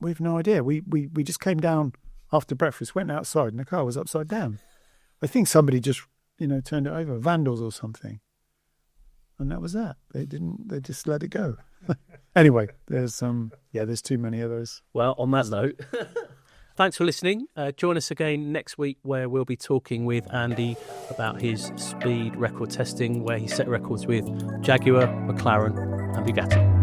we've no idea. We just came down after breakfast, went outside, and the car was upside down. I think somebody just turned it over, vandals or something." And that was that. They just let it go. Anyway, there's too many of those. Well, on that note, thanks for listening. Join us again next week, where we'll be talking with Andy about his speed record testing, where he set records with Jaguar, McLaren and Bugatti.